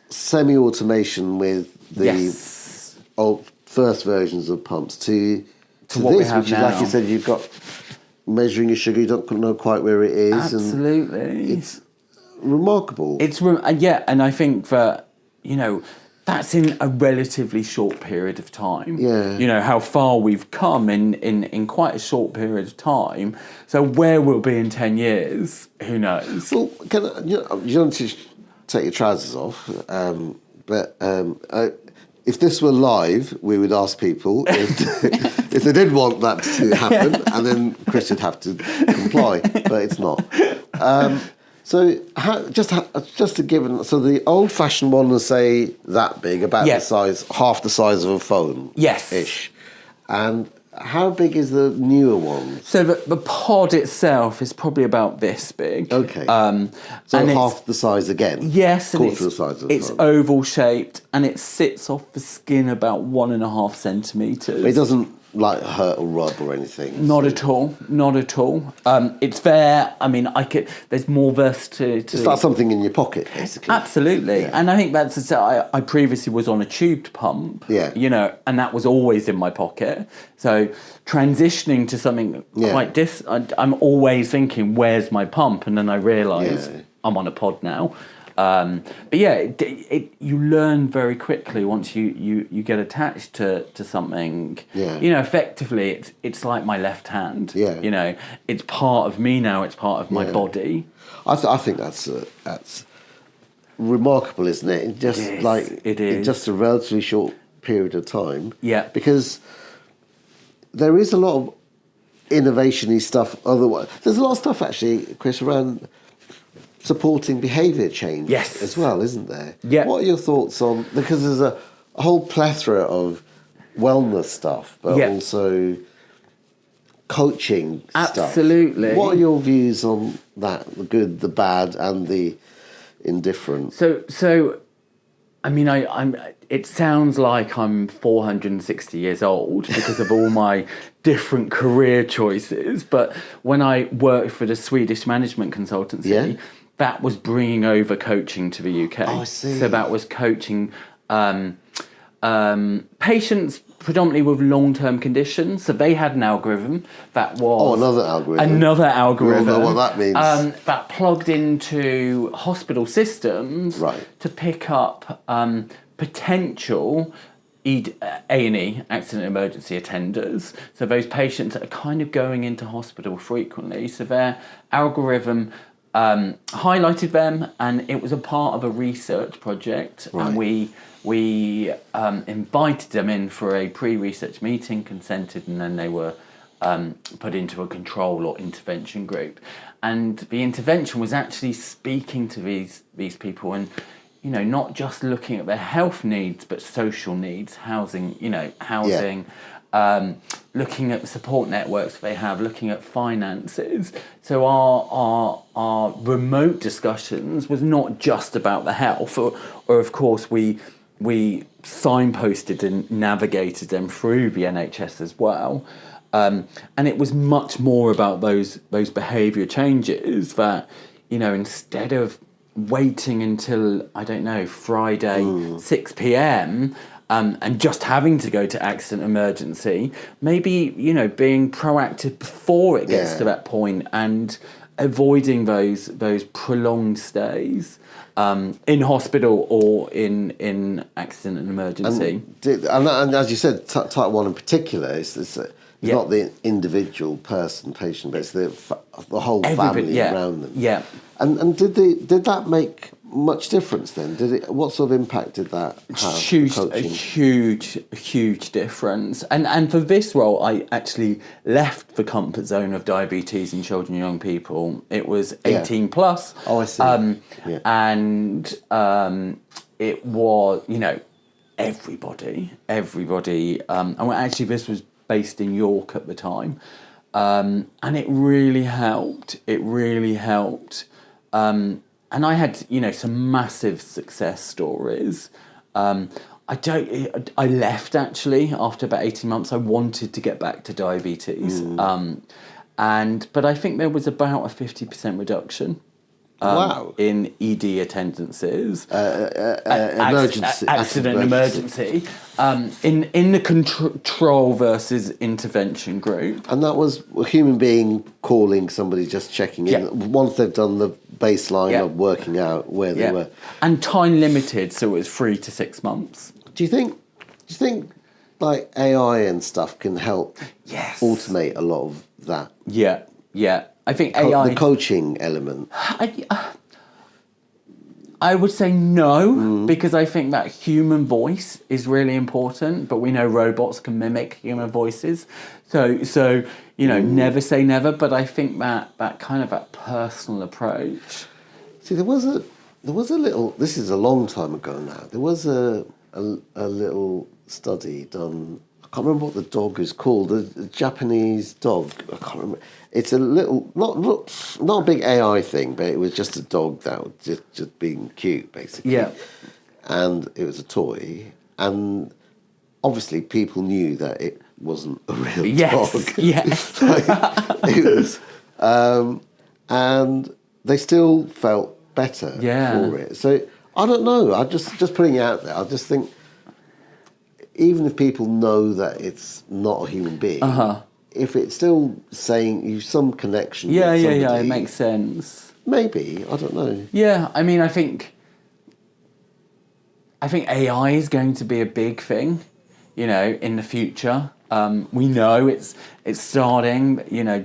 semi-automation with the old first versions of pumps to what this, we have which now. is, like you said, you've got measuring your sugar, you don't know quite where it is. Absolutely. And it's remarkable. And I think that, you know, that's in a relatively short period of time. Yeah. You know, how far we've come in quite a short period of time. So where we'll be in 10 years, who knows? Well, you don't need to take your trousers off, but if this were live, we would ask people if they did want that to happen, and then Chris would have to comply, but it's not. So just to give, so the old-fashioned one is, say, that big, about the size, half the size of a phone, ish. And how big is the newer one? So the pod itself is probably about this big. Okay. So and half the size again. Yes, and quarter the size of the it's phone. oval shaped, and it sits off the skin about 1.5 centimeters. It doesn't like hurt or rub or anything. Not at all. Not at all. It's there. I mean, there's more versatility. It's like something in your pocket, basically. Absolutely. Yeah. And I think that's. I previously was on a tubed pump. Yeah. You know, and that was always in my pocket. So transitioning to something quite I'm always thinking, where's my pump? And then I realise I'm on a pod now. But yeah, you learn very quickly once you get attached to something. Yeah. You know, effectively, it's like my left hand. Yeah. You know, it's part of me now. It's part of my body. I think that's remarkable, isn't it? It is. In just a relatively short period of time. Yeah. Because there is a lot of innovation-y stuff. Otherwise, there's a lot of stuff actually, Chris, around supporting behaviour change as well, isn't there? Yeah. What are your thoughts on, because there's a whole plethora of wellness stuff, but also coaching stuff. Absolutely. What are your views on that, the good, the bad, and the indifferent? So I mean, it sounds like I'm 460 years old because of all my different career choices, but when I worked for the Swedish management consultancy, that was bringing over coaching to the UK. Oh, I see. So that was coaching patients predominantly with long-term conditions. So they had an algorithm that was... another algorithm. Another algorithm. We all know what that means. That plugged into hospital systems to pick up potential A&E, accident emergency attenders. So those patients that are kind of going into hospital frequently. So their algorithm highlighted them, and it was a part of a research project. And we invited them in for a pre-research meeting, consented, and then they were put into a control or intervention group. And the intervention was actually speaking to these people, and you know, not just looking at their health needs, but social needs, housing, looking at the support networks they have, looking at finances. So our remote discussions was not just about the health, or of course we signposted and navigated them through the NHS as well. And it was much more about those behaviour changes that, you know, instead of waiting until, I don't know, Friday, 6 p.m, and just having to go to accident emergency, maybe, you know, being proactive before it gets to that point and avoiding those prolonged stays in hospital or in accident and emergency. And as you said, type 1 in particular, it's not the individual patient, but it's the whole family around them. Yeah. And did that make much difference then? What sort of impact did that have? A huge difference. And for this role, I actually left the comfort zone of diabetes in children and young people. It was 18 plus. Oh, I see. And it was, everybody. And actually, this was based in York at the time. And it really helped. And I had, some massive success stories. I left actually after about 18 months. I wanted to get back to diabetes. But I think there was about a 50% reduction. In ED attendances, emergency, in the control versus intervention group, and that was a human being calling somebody, just checking in once they've done the baseline of working out where they were, and time limited, so it was 3 to 6 months. Do you think like AI and stuff can help automate a lot of that? Yeah. I think AI... The coaching element. I would say no, because I think that human voice is really important, but we know robots can mimic human voices. So never say never, but I think that kind of that personal approach... See, there was a little... This is a long time ago now. There was a little study done... I can't remember what the dog is called. A Japanese dog. I can't remember. It's a little, not a big AI thing, but it was just a dog that was just being cute, basically. Yeah. And it was a toy, and obviously people knew that it wasn't a real dog. Yes. It was, and they still felt better for it. So I don't know. I just putting it out there. I just think, even if people know that it's not a human being, if it's still saying you some connection with somebody, it makes sense. Maybe, I don't know. Yeah, I mean, I think AI is going to be a big thing, in the future. We know it's starting,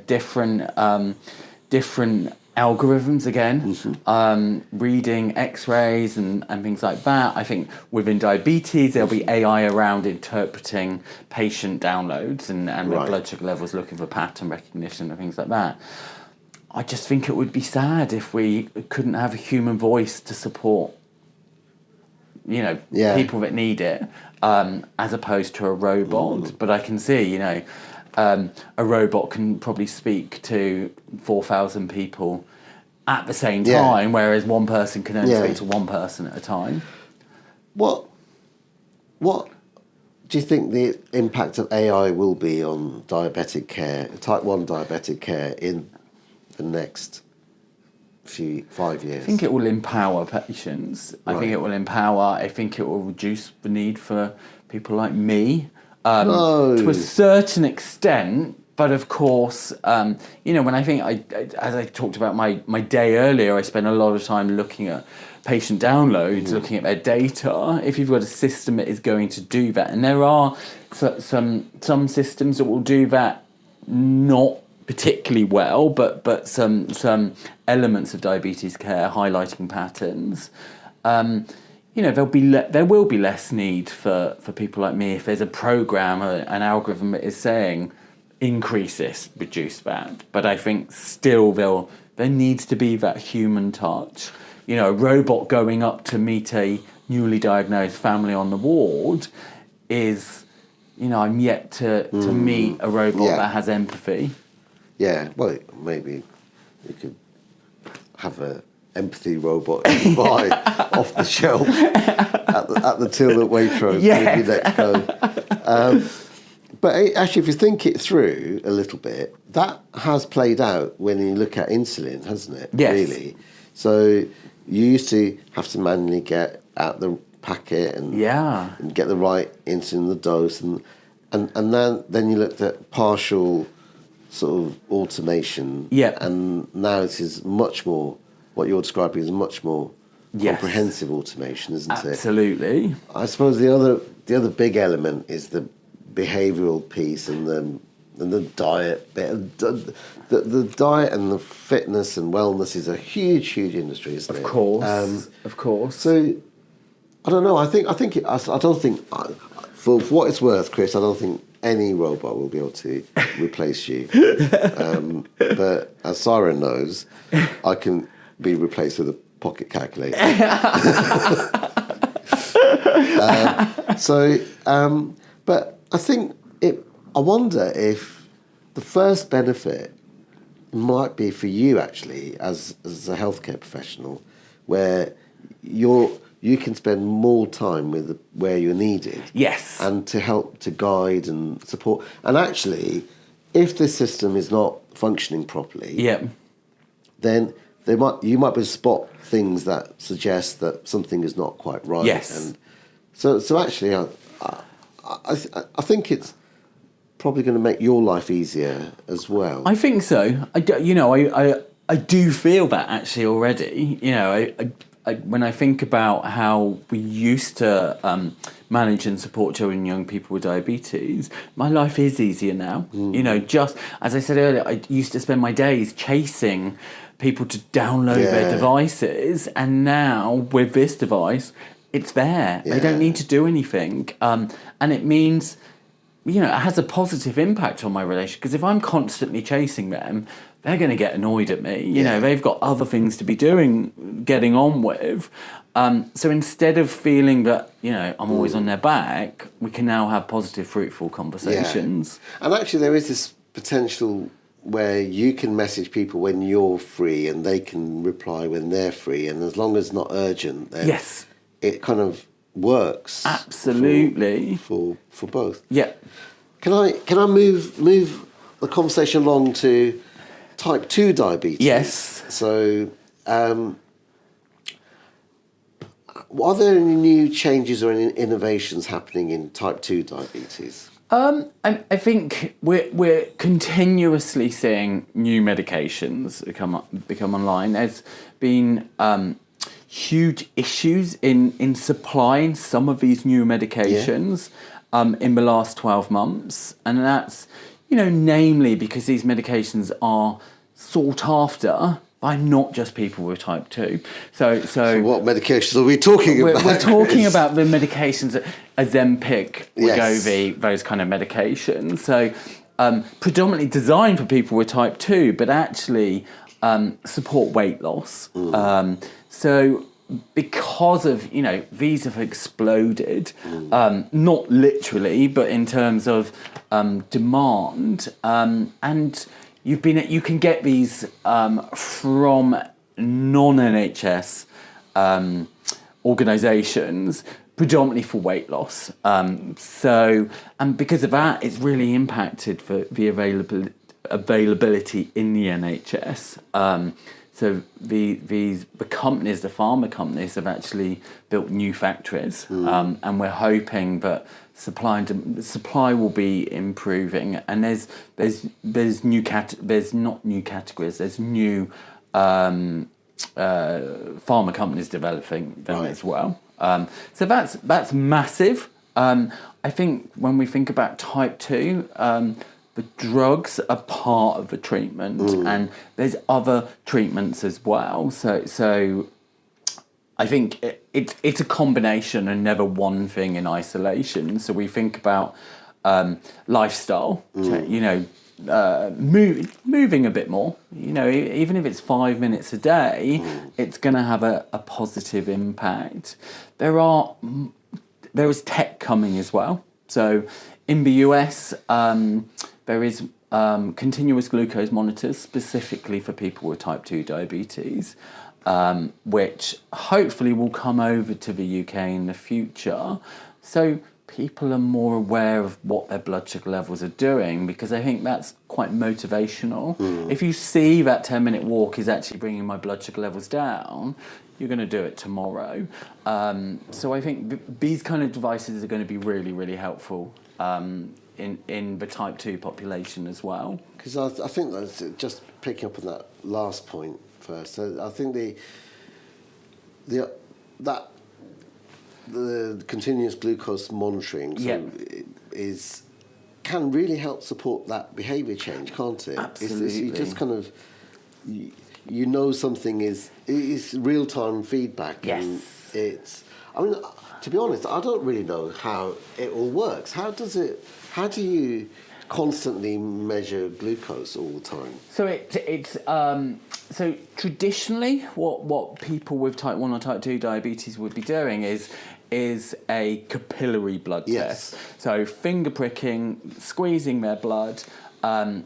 different algorithms again, reading X-rays and things like that. I think within diabetes there'll be AI around interpreting patient downloads and their blood sugar levels, looking for pattern recognition and things like that. I just think it would be sad if we couldn't have a human voice to support people that need it, as opposed to a robot. But I can see, a robot can probably speak to 4,000 people at the same time, whereas one person can only speak to one person at a time. What do you think the impact of AI will be on diabetic care, type 1 diabetic care, in the next 5 years? I think it will empower patients. I think it will reduce the need for people like me. To a certain extent, but of course, when I think, as I talked about my day earlier, I spend a lot of time looking at patient downloads, looking at their data. If you've got a system that is going to do that, and there are some systems that will do that not particularly well, but some elements of diabetes care highlighting patterns. There will be less need for people like me if there's a program, an algorithm that is saying increase this, reduce that. But I think still there needs to be that human touch. A robot going up to meet a newly diagnosed family on the ward is, I'm yet to meet a robot that has empathy. Yeah, well, maybe we could have a empathy robot you can buy off the shelf at the till at Waitrose. Yes. Maybe next go. But actually, if you think it through a little bit, that has played out when you look at insulin, hasn't it? Yes. Really. So you used to have to manually get out the packet and get the right insulin, the dose, and then you looked at partial sort of automation. Yeah. And now it is much more. What you're describing is much more comprehensive automation, isn't it? Absolutely. I suppose the other big element is the behavioural piece and the and the diet bit. The diet and the fitness and wellness is a huge industry, isn't it? Of course. So I don't know. I don't think for what it's worth, Chris. I don't think any robot will be able to replace you. But as Siren knows, I can be replaced with a pocket calculator. But I think I wonder if the first benefit might be for you actually as a healthcare professional, where you can spend more time with where you're needed. Yes. And to help to guide and support. And actually, if this system is not functioning properly, then you might be able to spot things that suggest that something is not quite right. Yes. And so actually, I think it's probably going to make your life easier as well. I think so. I do feel that actually already. When I think about how we used to manage and support children and young people with diabetes, my life is easier now. Just as I said earlier, I used to spend my days chasing people to download their devices, and now with this device, it's there. They don't need to do anything, and it means, it has a positive impact on my relationship, because if I'm constantly chasing them, they're going to get annoyed at me. They've got other things to be getting on with. So instead of feeling that, I'm always on their back, we can now have positive, fruitful conversations. Yeah. And actually there is this potential where you can message people when you're free and they can reply when they're free. And as long as it's not urgent, then it kind of works. Absolutely. For both. Yeah. Can I move the conversation along to type 2 diabetes? Yes. So, are there any new changes or any innovations happening in type 2 diabetes? I think we're continuously seeing new medications become online. There's been huge issues in supplying some of these new medications in the last 12 months, and that's namely because these medications are sought after by not just people with type 2. So what medications are we talking about? We're talking about the medications, Ozempic, Wegovy, those kind of medications. So predominantly designed for people with type 2, but actually support weight loss. So because of, these have exploded, not literally, but in terms of demand, and you can get these from non-NHS organisations, predominantly for weight loss. And because of that, it's really impacted for the availability in the NHS. So the companies, the pharma companies, have actually built new factories, and we're hoping that supply will be improving. And there's new there's not new categories. There's new pharma companies developing them as well. So that's massive. I think when we think about type 2. The drugs are part of the treatment, and there's other treatments as well. So I think it's a combination and never one thing in isolation. So we think about lifestyle, moving a bit more. Even if it's 5 minutes a day, it's going to have a positive impact. There is tech coming as well. So in the US. There is continuous glucose monitors specifically for people with type 2 diabetes, which hopefully will come over to the UK in the future. So people are more aware of what their blood sugar levels are doing, because I think that's quite motivational. If you see that 10-minute walk is actually bringing my blood sugar levels down, you're going to do it tomorrow. So I think these kind of devices are going to be really, really helpful. In the type 2 population as well. Because I think that's just picking up on that last point first. So I think the continuous glucose monitoring is can really help support that behaviour change, can't it? Absolutely. You just kind of, you know something is real-time feedback. Yes. And it's, I mean, to be honest, I don't really know how it all works. How do you constantly measure glucose all the time? So so traditionally, what people with type 1 or type 2 diabetes would be doing is a capillary blood Yes. test. So finger pricking, squeezing their blood,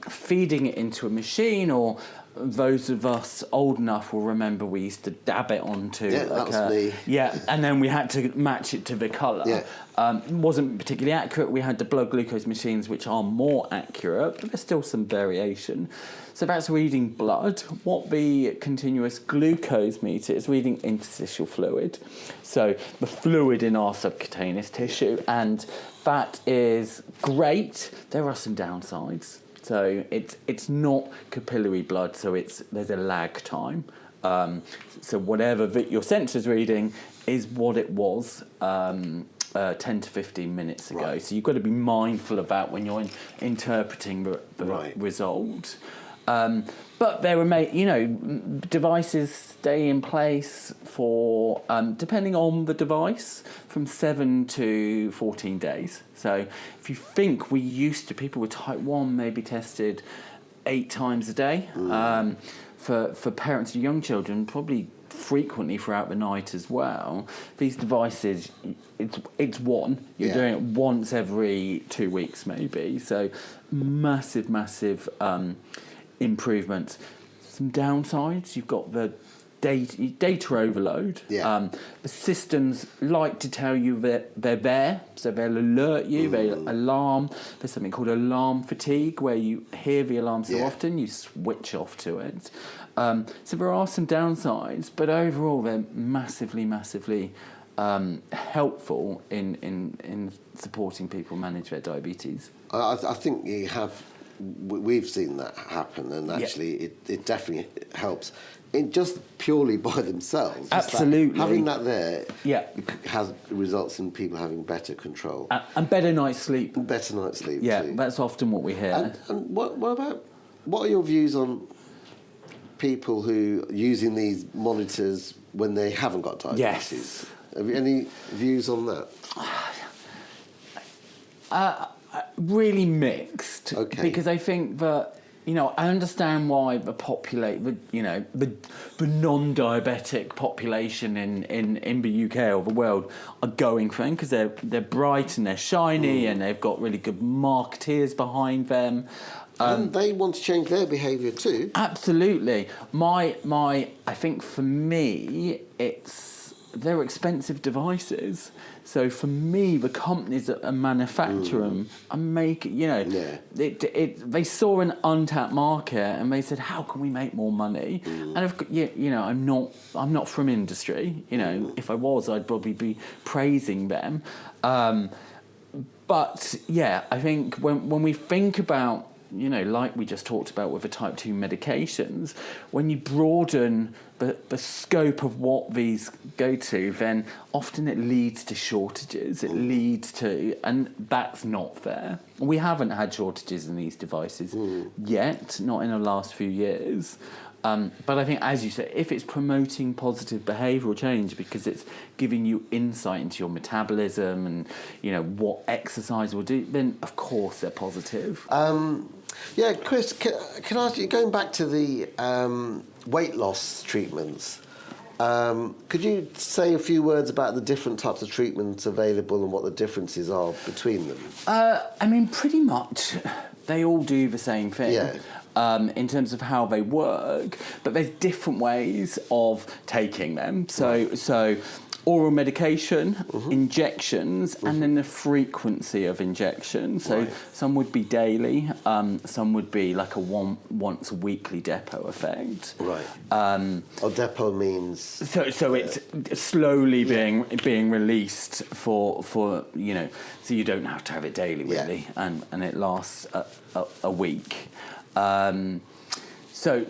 feeding it into a machine, or those of us old enough will remember we used to dab it onto that was me. Yeah, and then we had to match it to the colour. Yeah. It wasn't particularly accurate. We had the blood glucose machines, which are more accurate, but there's still some variation. So that's reading blood. What the continuous glucose meter is reading interstitial fluid, so the fluid in our subcutaneous tissue, and that is great. There are some downsides. So it's not capillary blood, so there's a lag time. So whatever your sensor's reading is what it was 10 to 15 minutes ago. Right. So you've got to be mindful of that when you're interpreting the Right. result. But there are, devices stay in place for, depending on the device, from 7 to 14 days. So if you think people with type 1 may be tested 8 times a day. For parents of young children, probably frequently throughout the night as well. These devices, it's one. You're doing it once every 2 weeks maybe. So massive improvements. Some downsides, you've got the data overload. Yeah. The systems like to tell you that they're there, so they'll alert you, they'll alarm. There's something called alarm fatigue, where you hear the alarm so often you switch off to it. So there are some downsides, but overall they're massively helpful in supporting people manage their diabetes. I think we've seen that happen, and actually it definitely helps. Just purely by themselves. Absolutely. Having that there Yeah. results in people having better control. And better night's sleep. Better night's sleep Yeah, too. that's often what we hear. And what are your views on people who are using these monitors when they haven't got diabetes? Yes. Have you any views on that? Really mixed. Okay. Because I think that, I understand why the non-diabetic population in the UK or the world are going for them, because they're bright and they're shiny and they've got really good marketeers behind them. And they want to change their behaviour too. Absolutely. I think for me, they're expensive devices. So for me, the companies that manufacture them and make they saw an untapped market and they said, how can we make more money? And I'm not from industry. If I was, I'd probably be praising them. But yeah, I think when we think about, like we just talked about with the type 2 medications, when you broaden the scope of what these go to, then often it leads to shortages. It leads to, and that's not fair. We haven't had shortages in these devices yet, not in the last few years. But I think, as you say, if it's promoting positive behavioural change because it's giving you insight into your metabolism and, what exercise will do, then of course they're positive. Chris, can I ask you, going back to the weight loss treatments, could you say a few words about the different types of treatments available and what the differences are between them? Pretty much they all do the same thing. Yeah. In terms of how they work, but there's different ways of taking them. So oral medication, injections, and then the frequency of injections. So some would be daily, some would be like a once weekly depot effect. Right. Depot means... So it's slowly being released for so you don't have to have it daily really, and it lasts a week. So,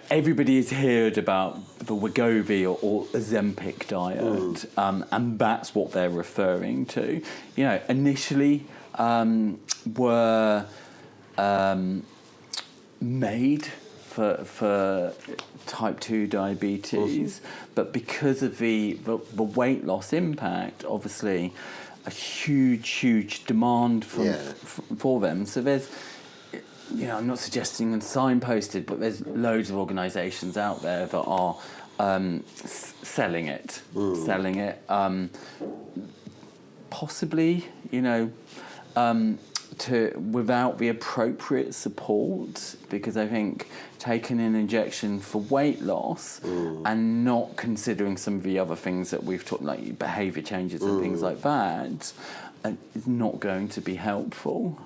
everybody has heard about the Wegovy or Ozempic diet, and that's what they're referring to. Initially were made for type 2 diabetes, but because of the weight loss impact, obviously a huge demand for them. So there's, I'm not suggesting and signposted, but there's loads of organisations out there that are selling it, possibly, without the appropriate support, because I think taking an injection for weight loss and not considering some of the other things that we've talked, like behaviour changes and things like that, is not going to be helpful.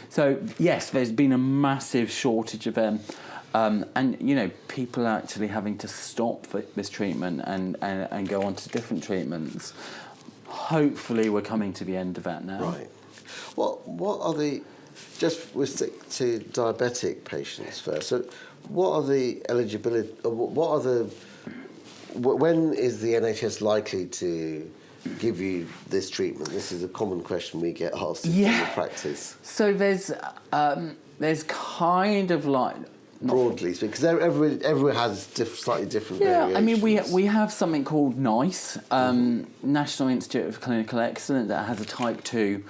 So yes, there's been a massive shortage of them, and people are actually having to stop this treatment and go on to different treatments. Hopefully, we're coming to the end of that now. Right. What are the, just we'll stick to diabetic patients first. So what are the eligibility, when is the NHS likely to give you this treatment? This is a common question we get asked in the practice. So there's kind of like, broadly speaking, because everyone has slightly different variations. I mean, we have something called NICE, National Institute of Clinical Excellence, that has a type 2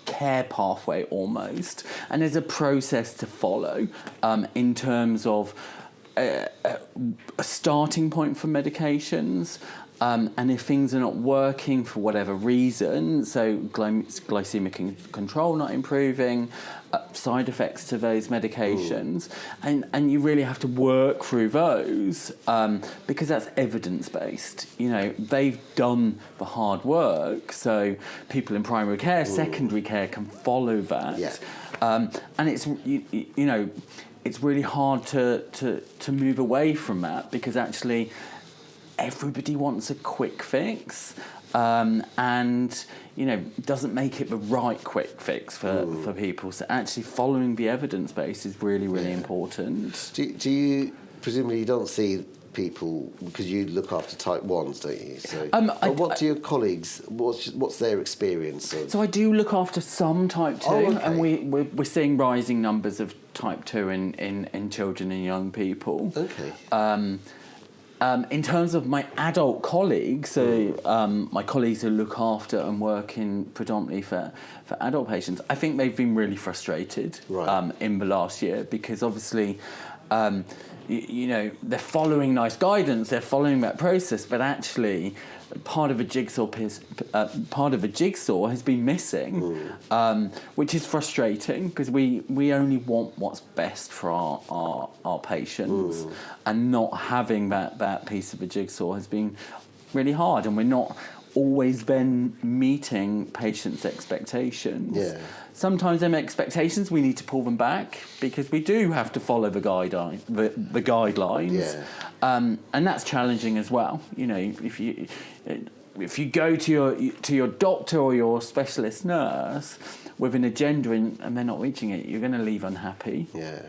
care pathway almost, and there's a process to follow in terms of a starting point for medications. And if things are not working for whatever reason, so glycemic control not improving, side effects to those medications, and you really have to work through those because that's evidence-based. They've done the hard work, so people in primary care, secondary care can follow that. Yeah. And it's, it's really hard to move away from that, because actually everybody wants a quick fix, and doesn't make it the right quick fix for people. So actually following the evidence base is really important. Do you, presumably you don't see people, because you look after type 1s, don't you? So what do your colleagues, what's their experience of? So I do look after some type 2, and we're seeing rising numbers of type 2 in children and young people. Okay. In terms of my adult colleagues, my colleagues who look after and work predominantly for adult patients, I think they've been really frustrated in the last year, because obviously, they're following NICE guidance, they're following that process, but actually part of a jigsaw has been missing, which is frustrating, because we only want what's best for our patients, and not having that piece of a jigsaw has been really hard, and we're not always then meeting patients' expectations. Yeah. Sometimes them expectations, we need to pull them back, because we do have to follow the guidelines. Yeah. And that's challenging as well. If you go to your doctor or your specialist nurse with an agenda and they're not reaching it, you're going to leave unhappy. Yeah.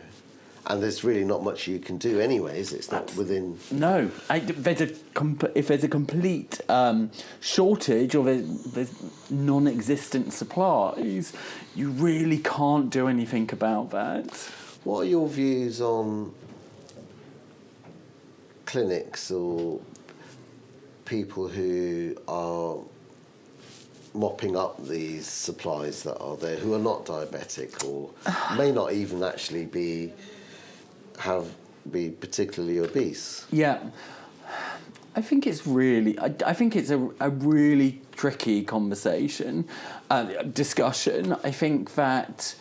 And there's really not much you can do anyways. It's not within... No. If there's a complete shortage, or there's non-existent supplies, you really can't do anything about that. What are your views on clinics or people who are mopping up these supplies that are there, who are not diabetic, or may not even actually be particularly obese? Yeah, I think it's really. I think it's a really tricky discussion. I think that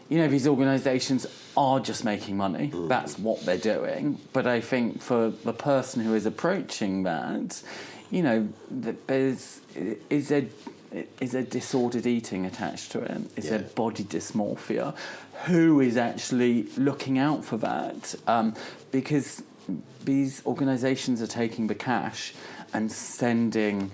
these organisations are just making money. That's what they're doing. But I think for the person who is approaching that, that is a disordered eating attached to it. Is there body dysmorphia? Who is actually looking out for that? Because these organisations are taking the cash and sending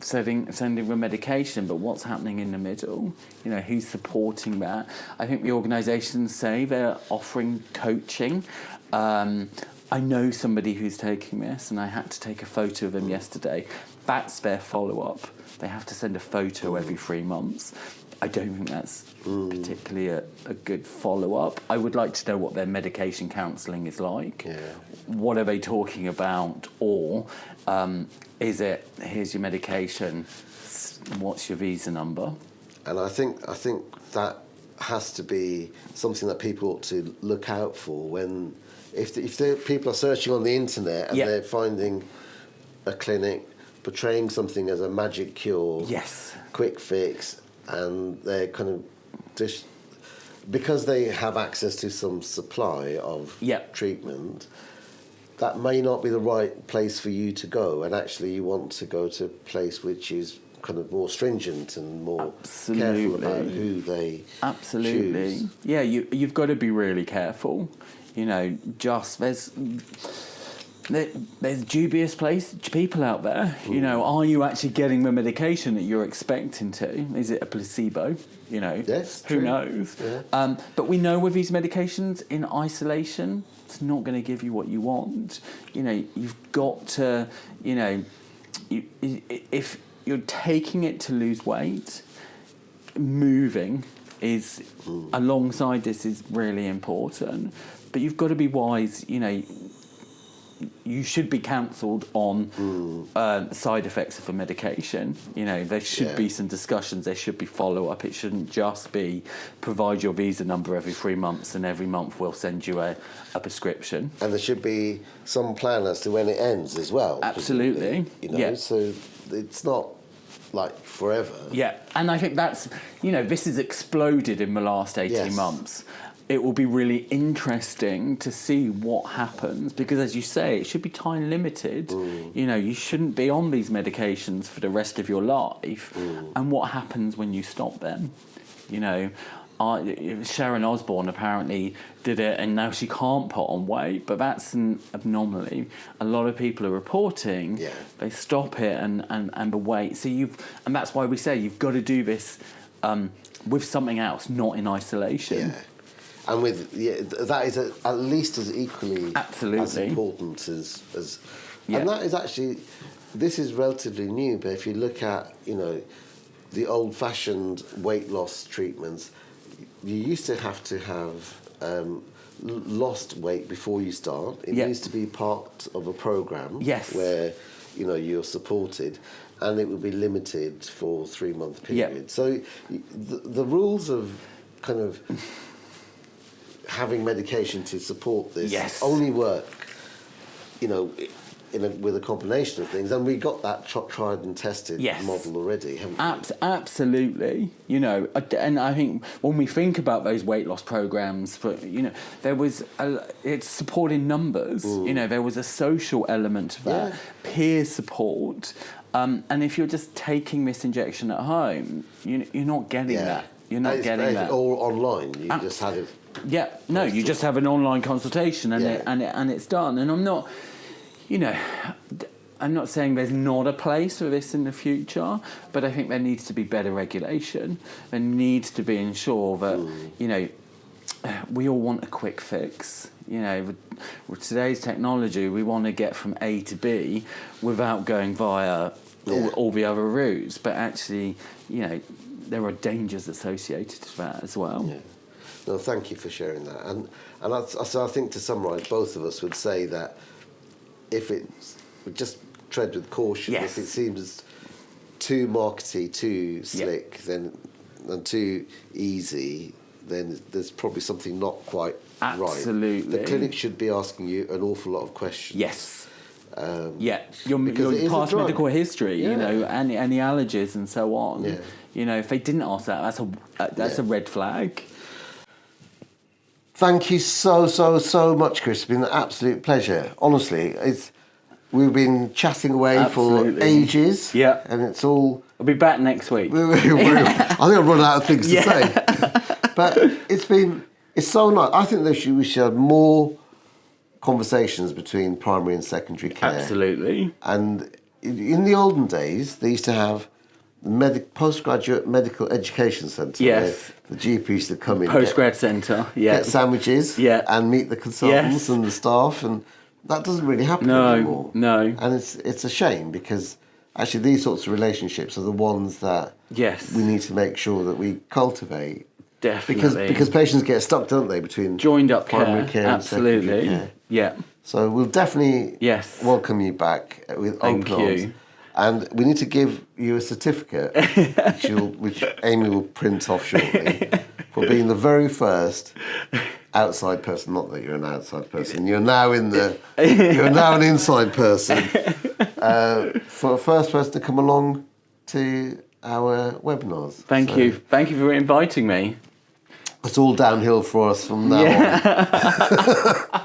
sending the medication, but what's happening in the middle? You know, who's supporting that? I think the organisations say they're offering coaching. I know somebody who's taking this, and I had to take a photo of them yesterday. That's their follow-up. They have to send a photo every 3 months. I don't think that's particularly a good follow-up. I would like to know what their medication counselling is like. Yeah. What are they talking about? Or is it, here's your medication, what's your visa number? And I think that has to be something that people ought to look out for when, if people are searching on the internet and they're finding a clinic portraying something as a magic cure, quick fix, and they're kind of just because they have access to some supply of treatment, that may not be the right place for you to go, and actually you want to go to a place which is kind of more stringent and more careful about who they choose. Yeah, you've got to be really careful. You know, just there's dubious people out there. You know, are you actually getting the medication that you're expecting to? Is it a placebo? You know, who knows? Yeah. But we know with these medications in isolation, it's not going to give you what you want. You know, you've got to, you know, if you're taking it to lose weight, moving is alongside this is really important. But you've got to be wise. You know, you should be counselled on side effects of a medication. You know, there should be some discussions. There should be follow-up. It shouldn't just be provide your visa number every 3 months and every month we'll send you a prescription. And there should be some plan as to when it ends as well. Absolutely. You know, so it's not like forever. Yeah, and I think that's, you know, this has exploded in the last 18 months. It will be really interesting to see what happens because, as you say, it should be time limited. You know, you shouldn't be on these medications for the rest of your life. And what happens when you stop them? You know, Sharon Osbourne apparently did it and now she can't put on weight, but that's an anomaly. A lot of people are reporting they stop it and the weight. So and that's why we say you've got to do this with something else, not in isolation. Yeah. And with that is at least as equally as important as and that is actually, this is relatively new, but if you look at, you know, the old-fashioned weight loss treatments, you used to have lost weight before you start. It needs to be part of a program where, you know, you're supported, and it would be limited for 3-month period. So the rules of kind of having medication to support this only work, you know, with a combination of things, and we got that tried and tested model already, haven't we? Absolutely. You know, and I think when we think about those weight loss programs, for, you know, there was it's supporting numbers. You know, there was a social element to that, peer support, and if you're just taking this injection at home, you're not getting that. You're not getting that. Or online, you just have it. Yeah, no, you just have an online consultation and it's done. And I'm not, you know, I'm not saying there's not a place for this in the future, but I think there needs to be better regulation. There needs to be ensure that, you know, we all want a quick fix. You know, with today's technology, we want to get from A to B without going via all the other routes. But actually, you know, there are dangers associated with that as well. Yeah. No, thank you for sharing that. And so I think, to summarise, both of us would say that if it's, just tread with caution. If it seems too markety, too slick, then and too easy, then there's probably something not quite right. Absolutely. The clinic should be asking you an awful lot of questions. Yes. Your past medical history, you know, and any allergies and so on. Yeah. You know, if they didn't ask that, that's a red flag. Thank you so much, Chris. It's been an absolute pleasure. Honestly, we've been chatting away for ages. Yeah. And it's all... I'll be back next week. I think I've run out of things to say. But it's so nice. I think we should have more conversations between primary and secondary care. Absolutely. And in the olden days, they used to have postgraduate medical education centre. Yes. The GP used to come in, Postgrad centre, yeah. get sandwiches, Yeah. and meet the consultants Yes. and the staff, and that doesn't really happen No, anymore. no. And it's a shame, because actually these sorts of relationships are the ones that Yes. we need to make sure that we cultivate. Definitely. Because patients get stuck, don't they, between joined up primary care and absolutely. secondary care. Yeah. So we'll definitely Yes. welcome you back with Thank open arms. you. And we need to give you a certificate, which Amy will print off shortly, for being the very first outside person. Not that you're an outside person. You're now you're now an inside person. For a first person to come along to our webinars. Thank you for inviting me. It's all downhill for us from now on.